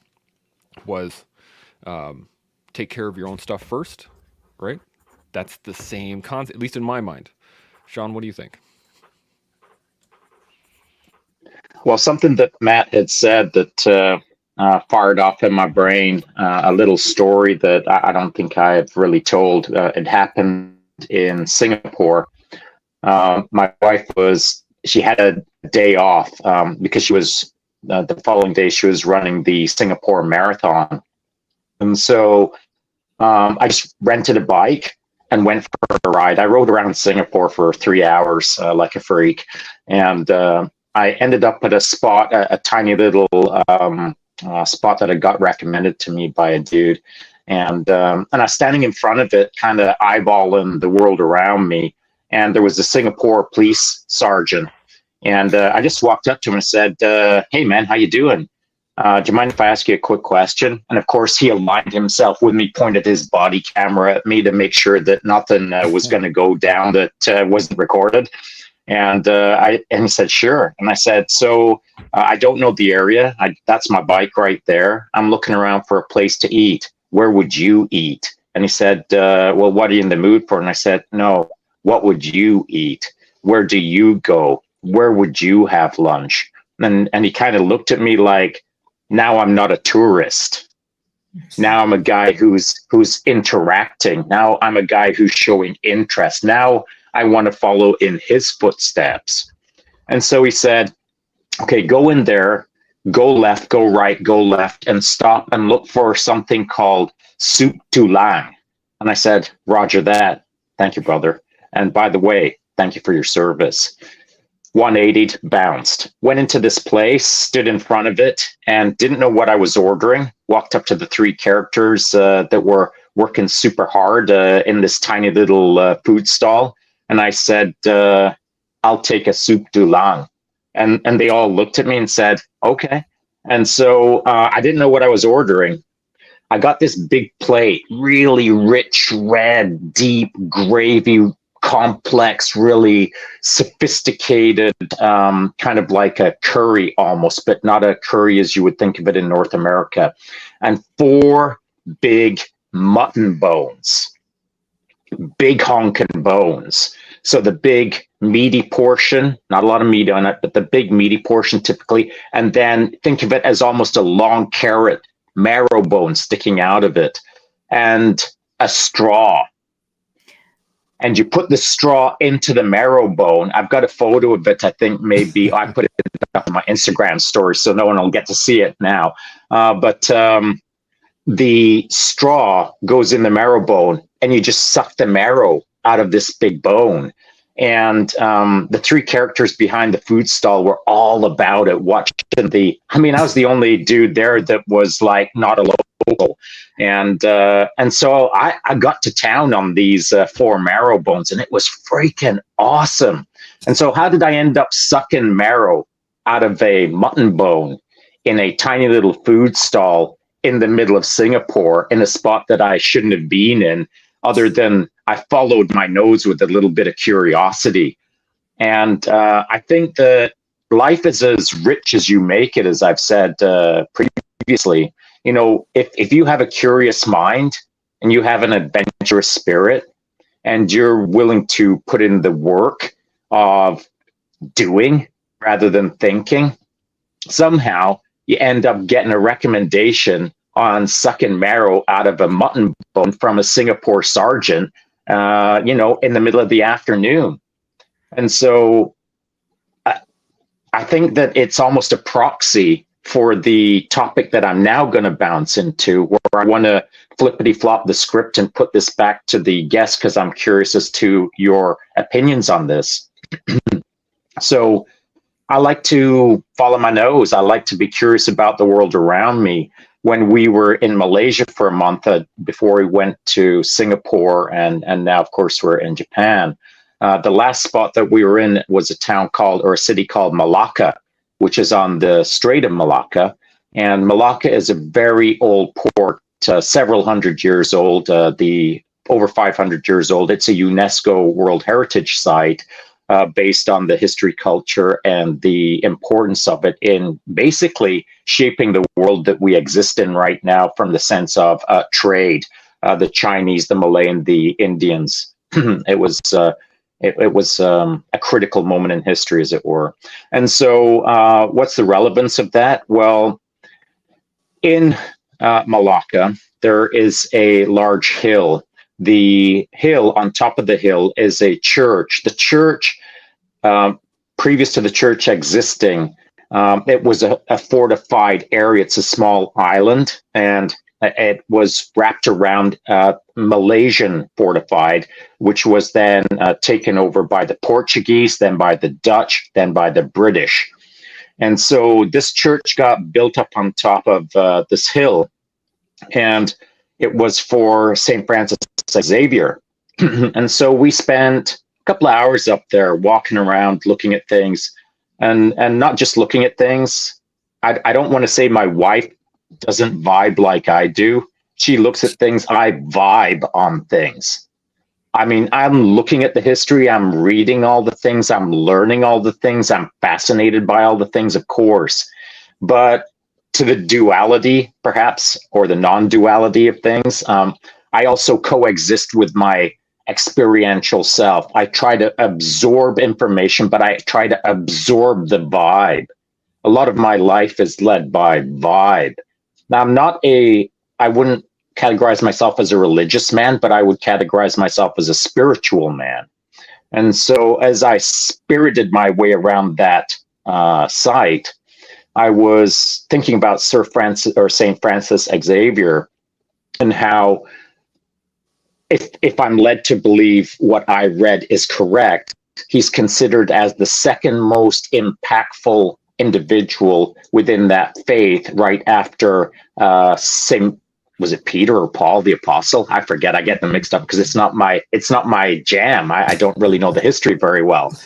was take care of your own stuff first, right? That's the same concept, at least in my mind. Shaun, what do you think? Well, something that Matt had said that fired off in my brain, a little story that I don't think I have really told. It happened in Singapore. My wife she had a day off because she was, the following day, she was running the Singapore Marathon. And so I just rented a bike and went for a ride. I rode around Singapore for 3 hours like a freak. And I ended up at a spot, a tiny little spot that I got recommended to me by a dude. And I was standing in front of it, kind of eyeballing the world around me. And there was a Singapore police sergeant. And I just walked up to him and said, "Hey, man, how you doing? Do you mind if I ask you a quick question?" And of course, he aligned himself with me, pointed his body camera at me to make sure that nothing was going to go down that wasn't recorded. And he said, "Sure." And I said, "So I don't know the area. That's my bike right there. I'm looking around for a place to eat. Where would you eat?" And he said, "Well, what are you in the mood for?" And I said, "No, what would you eat? Where do you go? Where would you have lunch?" And he kind of looked at me like, now I'm not a tourist. Now I'm a guy who's interacting. Now I'm a guy who's showing interest. Now I want to follow in his footsteps. And so he said, "Okay, go in there, go left, go right, go left, and stop and look for something called soup tulang." And I said, "Roger that. Thank you, brother. And by the way, thank you for your service." 180'd, bounced, went into this place, stood in front of it, and didn't know what I was ordering. Walked up to the three characters that were working super hard in this tiny little food stall. And I said, "I'll take a soup tulang." And they all looked at me and said, "Okay." And so I didn't know what I was ordering. I got this big plate, really rich, red, deep gravy, complex, really sophisticated, kind of like a curry almost, but not a curry as you would think of it in North America. And 4 big mutton bones, big honking bones. So the big meaty portion, not a lot of meat on it, but the big meaty portion typically. And then think of it as almost a long carrot, marrow bone sticking out of it, and a straw. And you put the straw into the marrow bone. I've got a photo of it. I think maybe I put it up on my Instagram story, so no one will get to see it now. But the straw goes in the marrow bone, and you just suck the marrow out of this big bone. And the 3 characters behind the food stall were all about it, watching I was the only dude there that was like not a local. And so I got to town on these 4 marrow bones, and it was freaking awesome. And so how did I end up sucking marrow out of a mutton bone in a tiny little food stall in the middle of Singapore in a spot that I shouldn't have been in, other than I followed my nose with a little bit of curiosity? And I think that life is as rich as you make it, as I've said previously. You know, if you have a curious mind and you have an adventurous spirit and you're willing to put in the work of doing rather than thinking, somehow you end up getting a recommendation on sucking marrow out of a mutton bone from a Singapore sergeant, in the middle of the afternoon. And so I think that it's almost a proxy for the topic that I'm now going to bounce into, where I want to flippity flop the script and put this back to the guest, because I'm curious as to your opinions on this. So I like to follow my nose. I like to be curious about the world around me. When we were in Malaysia for a month before we went to Singapore, and now, of course, we're in Japan. The last spot that we were in was a city called Malacca, which is on the Strait of Malacca. And Malacca is a very old port, several hundred years old, over 500 years old. It's a UNESCO World Heritage Site, based on the history, culture, and the importance of it in basically shaping the world that we exist in right now, from the sense of trade, the Chinese, the Malay, and the Indians. It was a critical moment in history, as it were. And so what's the relevance of that? Well, in Malacca, there is a large hill. The hill, on top of the hill, is a church. The church, previous to the church existing, it was a fortified area. It's a small island, and it was wrapped around Malaysian fortified, which was then taken over by the Portuguese, then by the Dutch, then by the British. And so this church got built up on top of this hill. And it was for St. Francis Xavier. And so we spent a couple of hours up there walking around, looking at things, and not just looking at things. I don't want to say my wife doesn't vibe like I do. She looks at things, I vibe on things. I mean, I'm looking at the history, I'm reading all the things, I'm learning all the things, I'm fascinated by all the things, of course. But to the duality, perhaps, or the non-duality of things, I also coexist with my experiential self. I try to absorb information, but I try to absorb the vibe. A lot of my life is led by vibe. Now, I wouldn't categorize myself as a religious man, but I would categorize myself as a spiritual man. And so as I spirited my way around that site, I was thinking about St. Francis Xavier, and how if I'm led to believe what I read is correct, he's considered as the second most impactful individual within that faith, right after was it Peter or Paul the Apostle? I forget. I get them mixed up because it's not my jam. I don't really know the history very well.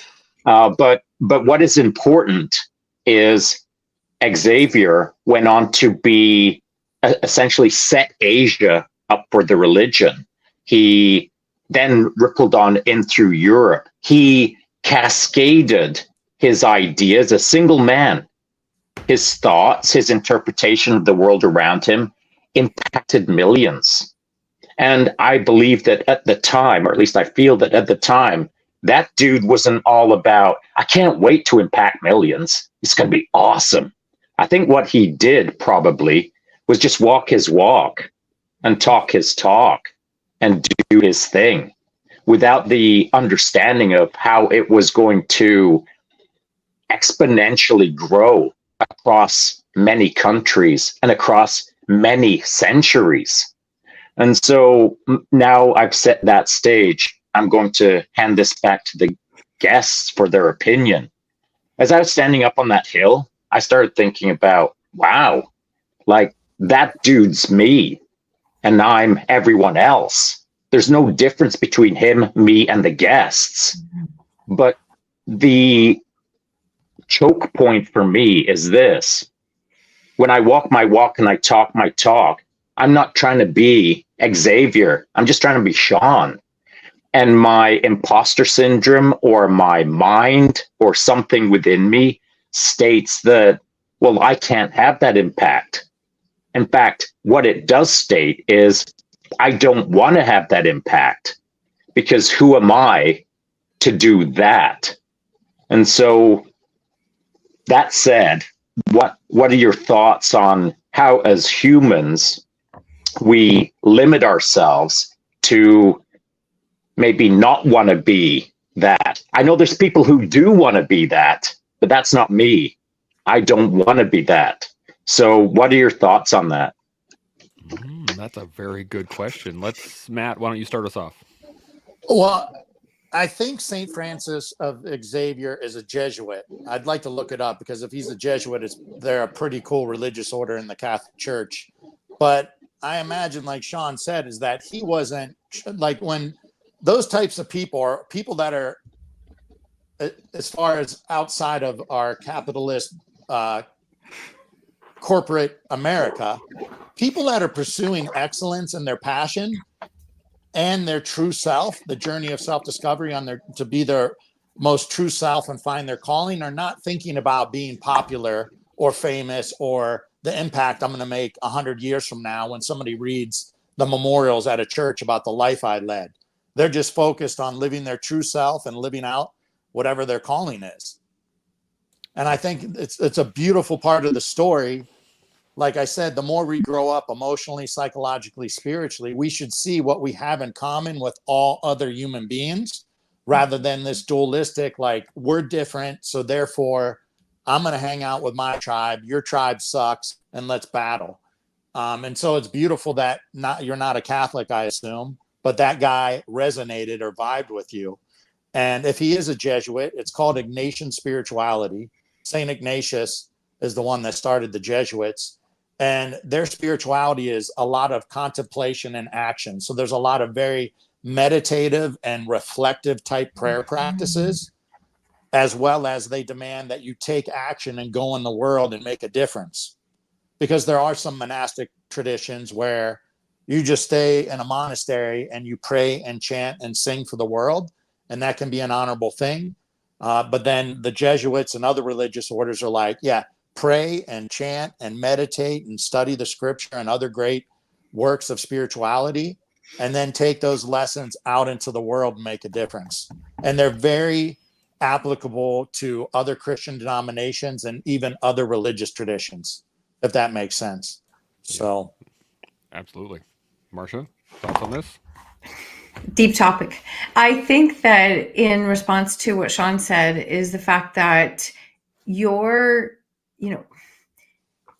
But what is important is Xavier went on to be essentially set Asia up for the religion. He then rippled on in through Europe. He cascaded his ideas, a single man, his thoughts, his interpretation of the world around him impacted millions. And I believe that at the time, or at least I feel that at the time, that dude wasn't all about, I can't wait to impact millions. It's going to be awesome. I think what he did probably was just walk his walk and talk his talk and do his thing without the understanding of how it was going to exponentially grow across many countries and across many centuries. And so now I've set that stage. I'm going to hand this back to the guests for their opinion. As I was standing up on that hill, I started thinking about, wow, like that dude's me and I'm everyone else. There's no difference between him, me, and the guests. But the choke point for me is this. When I walk my walk and I talk my talk, I'm not trying to be Xavier. I'm just trying to be Shaun. And my imposter syndrome or my mind or something within me states that, well, I can't have that impact. In fact, what it does state is I don't want to have that impact, because who am I to do that? And so that said, what are your thoughts on how as humans we limit ourselves to maybe not want to be that? I know there's people who do want to be that, but that's not me. I don't want to be that. So what are your thoughts on that? That's a very good question. Matt, why don't you start us off? Well, I think St. Francis of Xavier is a Jesuit. I'd like to look it up, because if he's a Jesuit, they're a pretty cool religious order in the Catholic Church. But I imagine, like Shaun said, is that he wasn't like, when those types of people are people that are, as far as outside of our capitalist corporate America, people that are pursuing excellence in their passion and their true self, the journey of self-discovery to be their most true self and find their calling, are not thinking about being popular or famous or the impact I'm going to make 100 years from now when somebody reads the memorials at a church about the life I led. They're just focused on living their true self and living out whatever their calling is. And I think it's a beautiful part of the story. Like I said, the more we grow up emotionally, psychologically, spiritually, we should see what we have in common with all other human beings, rather than this dualistic, like, we're different, so therefore I'm going to hang out with my tribe, your tribe sucks, and let's battle. And so it's beautiful that you're not a Catholic, I assume, but that guy resonated or vibed with you. And if he is a Jesuit, it's called Ignatian spirituality. St. Ignatius is the one that started the Jesuits. And their spirituality is a lot of contemplation and action. So there's a lot of very meditative and reflective type prayer practices, as well as they demand that you take action and go in the world and make a difference. Because there are some monastic traditions where you just stay in a monastery and you pray and chant and sing for the world, and that can be an honorable thing. But then the Jesuits and other religious orders are like, yeah, pray and chant and meditate and study the scripture and other great works of spirituality, and then take those lessons out into the world and make a difference. And they're very applicable to other Christian denominations and even other religious traditions, if that makes sense. So, Absolutely. Marcia, thoughts on this? Deep topic. I think that in response to what Shaun said is the fact that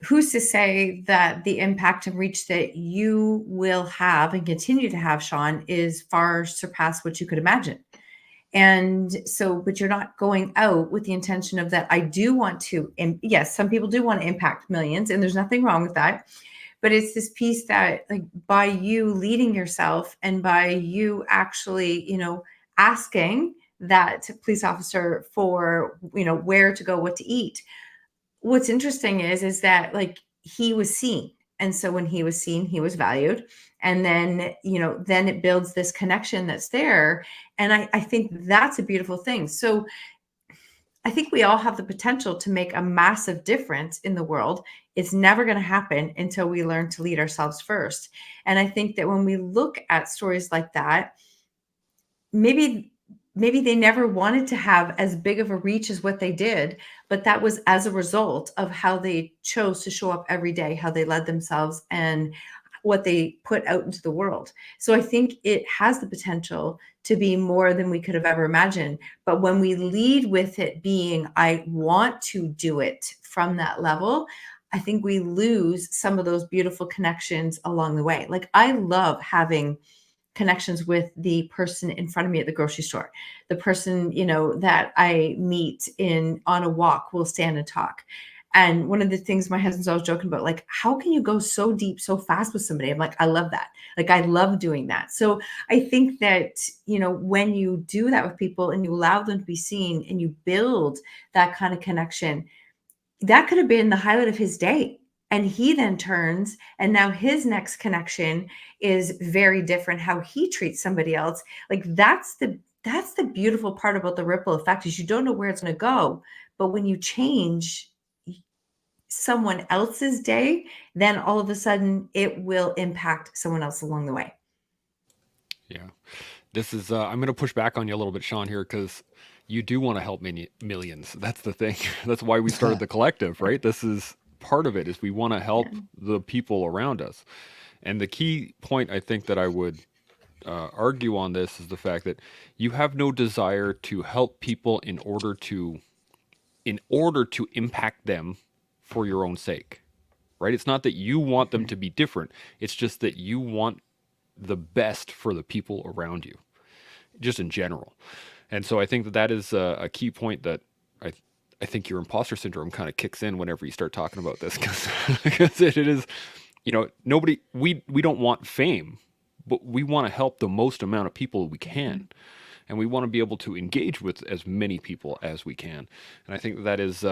who's to say that the impact and reach that you will have and continue to have, Shaun, is far surpassed what you could imagine. And so, but you're not going out with the intention of that. I do want to, and yes, some people do want to impact millions, and there's nothing wrong with that. But it's this piece that, like, by you leading yourself and by you actually, asking that police officer for, where to go, what to eat. What's interesting is that, like, he was seen. And so when he was seen, he was valued. And then, then it builds this connection that's there. And I think that's a beautiful thing. So I think we all have the potential to make a massive difference in the world. It's never going to happen until we learn to lead ourselves first. And I think that when we look at stories like that, maybe they never wanted to have as big of a reach as what they did, but that was as a result of how they chose to show up every day, how they led themselves, and what they put out into the world. So I think it has the potential to be more than we could have ever imagined. But when we lead with it being, I want to do it from that level, I think we lose some of those beautiful connections along the way. Like, I love having connections with the person in front of me at the grocery store, the person, that I meet on a walk, we'll stand and talk. And one of the things my husband's always joking about, like, how can you go so deep so fast with somebody? I'm like, I love that. Like, I love doing that. So I think that, when you do that with people and you allow them to be seen and you build that kind of connection, that could have been the highlight of his day. And he then turns, and now his next connection is very different, how he treats somebody else. Like, that's the beautiful part about the ripple effect, is you don't know where it's going to go. But when you change someone else's day, then all of a sudden it will impact someone else along the way. Yeah. This is, I'm going to push back on you a little bit, Shaun, here, because you do want to help millions. That's the thing. That's why we started the collective, right? This is part of it, is we want to help the people around us. And the key point I think that I would argue on this is the fact that you have no desire to help people in order to impact them for your own sake, right? It's not that you want them to be different. It's just that you want the best for the people around you, just in general. And so I think that is a key point that I think your imposter syndrome kind of kicks in whenever you start talking about this, because it is, we don't want fame, but we want to help the most amount of people we can. And we want to be able to engage with as many people as we can. And I think that is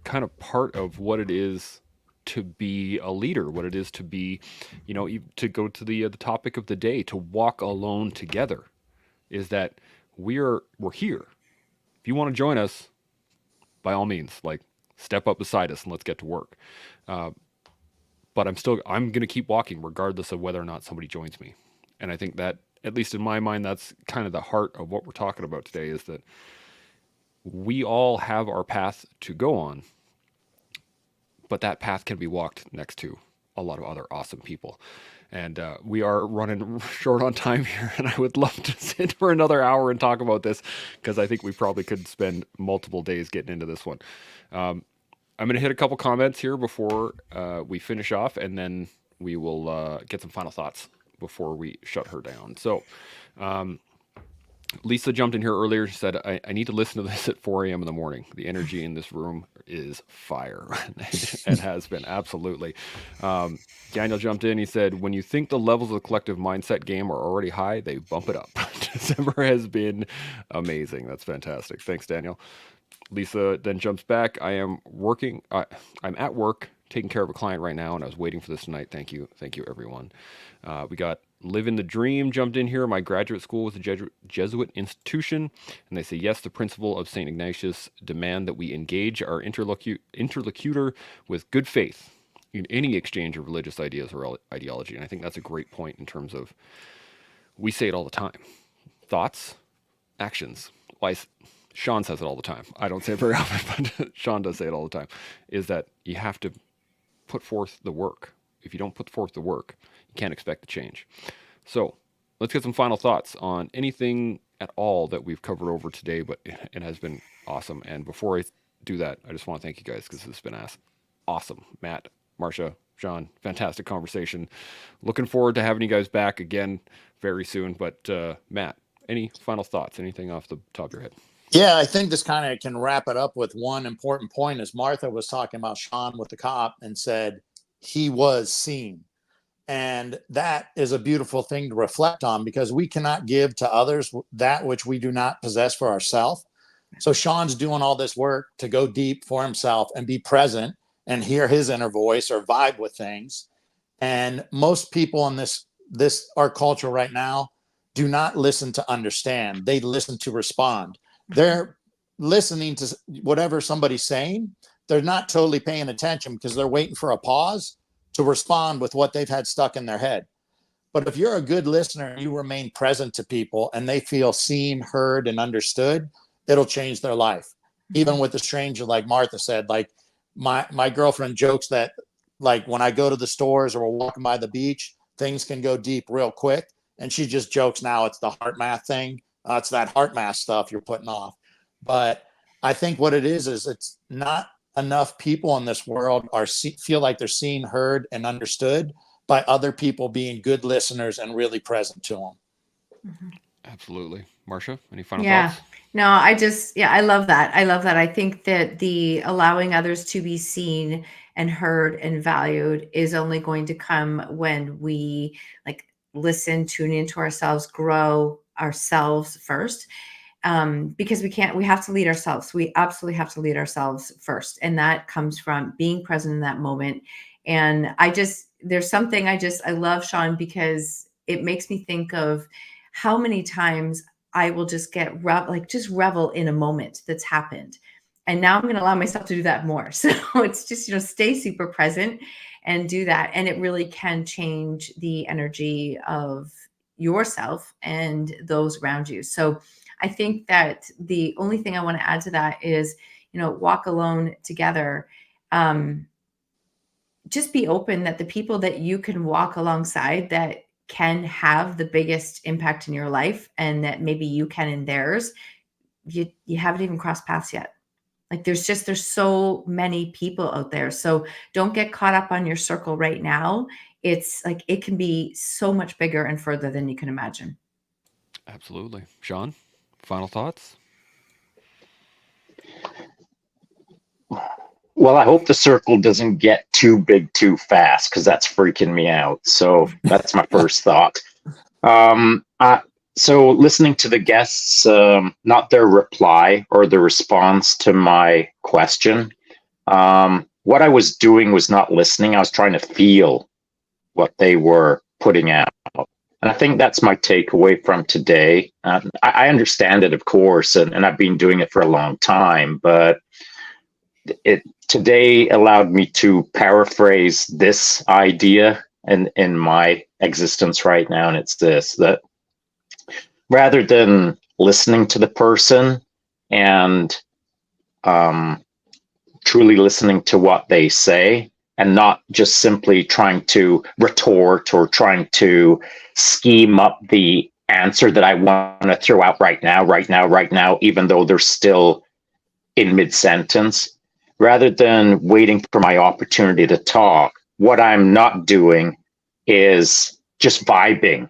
kind of part of what it is to be a leader, what it is to be, to go to the topic of the day, to walk alone together, is that we're here. If you want to join us, by all means, like, step up beside us and let's get to work. But I'm going to keep walking regardless of whether or not somebody joins me. And I think that, at least in my mind, that's kind of the heart of what we're talking about today, is that we all have our path to go on, but that path can be walked next to a lot of other awesome people. And we are running short on time here, and I would love to sit for another hour and talk about this, because I think we probably could spend multiple days getting into this one. I'm going to hit a couple comments here before we finish off, and then we will get some final thoughts before we shut her down. So Lisa jumped in here earlier. She said, I need to listen to this at 4 a.m. in the morning. The energy in this room is fire. It has been, absolutely. Daniel jumped in. He said, when you think the levels of the collective mindset game are already high, they bump it up. December has been amazing. That's fantastic. Thanks, Daniel. Lisa then jumps back. I'm at work taking care of a client right now, and I was waiting for this tonight. Thank you, everyone. We got Living the Dream jumped in here. My graduate school was a Jesuit institution, and they say yes. The principle of Saint Ignatius demand that we engage our interlocutor with good faith in any exchange of religious ideas or ideology. And I think that's a great point in terms of, we say it all the time: thoughts, actions. Shaun says it all the time. I don't say it very often, but Shaun does say it all the time, is that you have to put forth the work. If you don't put forth the work, you can't expect the change. So let's get some final thoughts on anything at all that we've covered over today, but it has been awesome. And before I do that, I just want to thank you guys, because it's been awesome. Matt, Marcia, Shaun, fantastic conversation. Looking forward to having you guys back again very soon. But Matt, any final thoughts? Anything off the top of your head? Yeah, I think this kind of can wrap it up with one important point, as Martha was talking about Shaun with the cop and said he was seen. And that is a beautiful thing to reflect on, because we cannot give to others that which we do not possess for ourselves. So Shaun's doing all this work to go deep for himself and be present and hear his inner voice or vibe with things. And most people in this our culture right now do not listen to understand. They listen to respond. They're listening to whatever somebody's saying. They're not totally paying attention, because they're waiting for a pause to respond with what they've had stuck in their head. But if you're a good listener and you remain present to people and they feel seen, heard, and understood, it'll change their life. Even with a stranger, like Martha said, like my girlfriend jokes that, like, when I go to the stores or we're walking by the beach, things can go deep real quick. And she just jokes now it's the heart math thing. It's that heart math stuff you're putting off. But I think what it is it's not enough people in this world feel like they're seen, heard, and understood by other people being good listeners and really present to them. Mm-hmm. Absolutely. Marcia, any final thoughts? No, I love that. I think that the allowing others to be seen and heard and valued is only going to come when we listen, tune into ourselves, grow ourselves first. Because we have to lead ourselves. We absolutely have to lead ourselves first. And that comes from being present in that moment. And there's something I love Shaun, because it makes me think of how many times I will just revel in a moment that's happened. And now I'm going to allow myself to do that more. So it's just, stay super present and do that. And it really can change the energy of yourself and those around you. So I think that the only thing I want to add to that is, walk alone together. Just be open that the people that you can walk alongside that can have the biggest impact in your life, and that maybe you can in theirs, you haven't even crossed paths yet. There's so many people out there. So don't get caught up on your circle right now. It's it can be so much bigger and further than you can imagine. Absolutely. Shaun, final thoughts? Well, I hope the circle doesn't get too big too fast, because that's freaking me out. So that's my first thought. So listening to the guests, not their reply or the response to my question, what I was doing was not listening. I was trying to feel what they were putting out. And I think that's my takeaway from today. I understand it, of course, and I've been doing it for a long time, but it today allowed me to paraphrase this idea in my existence right now. And it's this, that rather than listening to the person and truly listening to what they say, and not just simply trying to retort or trying to scheme up the answer that I want to throw out right now, even though they're still in mid-sentence, rather than waiting for my opportunity to talk, what I'm not doing is just vibing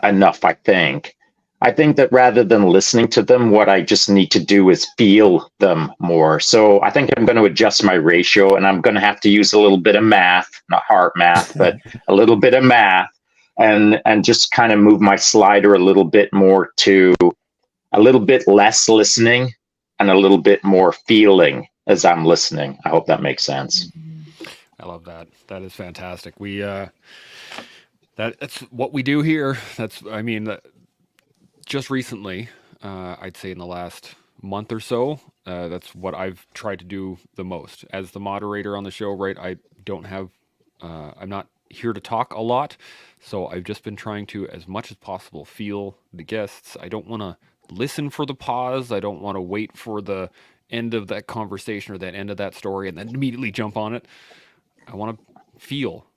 enough, I think. I think that rather than listening to them, what I just need to do is feel them more. So I think I'm going to adjust my ratio, and I'm going to have to use a little bit of math, not heart math, but a little bit of math, and just kind of move my slider a little bit more to a little bit less listening and a little bit more feeling as I'm listening. I hope that makes sense. I love that. That is fantastic. That's what we do here. Just recently, I'd say in the last month or so, that's what I've tried to do the most. As the moderator on the show, right, I'm not here to talk a lot, so I've just been trying to, as much as possible, feel the guests. I don't want to listen for the pause. I don't want to wait for the end of that conversation or that end of that story and then immediately jump on it. I want to feel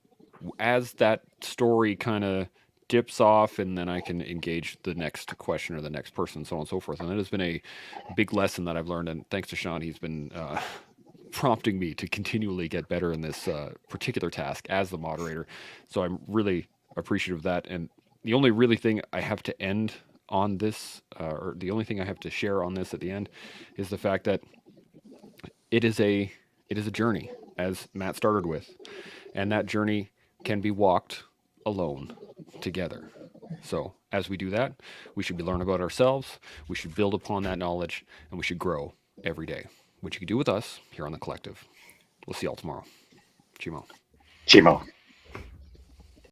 as that story kind of dips off, and then I can engage the next question or the next person, so on and so forth. And that has been a big lesson that I've learned. And thanks to Shaun, he's been prompting me to continually get better in this particular task as the moderator. So I'm really appreciative of that. And the only really thing I have to end on this, or the only thing I have to share on this at the end, is the fact that it is a journey, as Matt started with, and that journey can be walked alone together. So as we do that, we should be learning about ourselves, we should build upon that knowledge, and we should grow every day, which you can do with us here on The Collective. We'll see y'all tomorrow. Chimo. Chimo.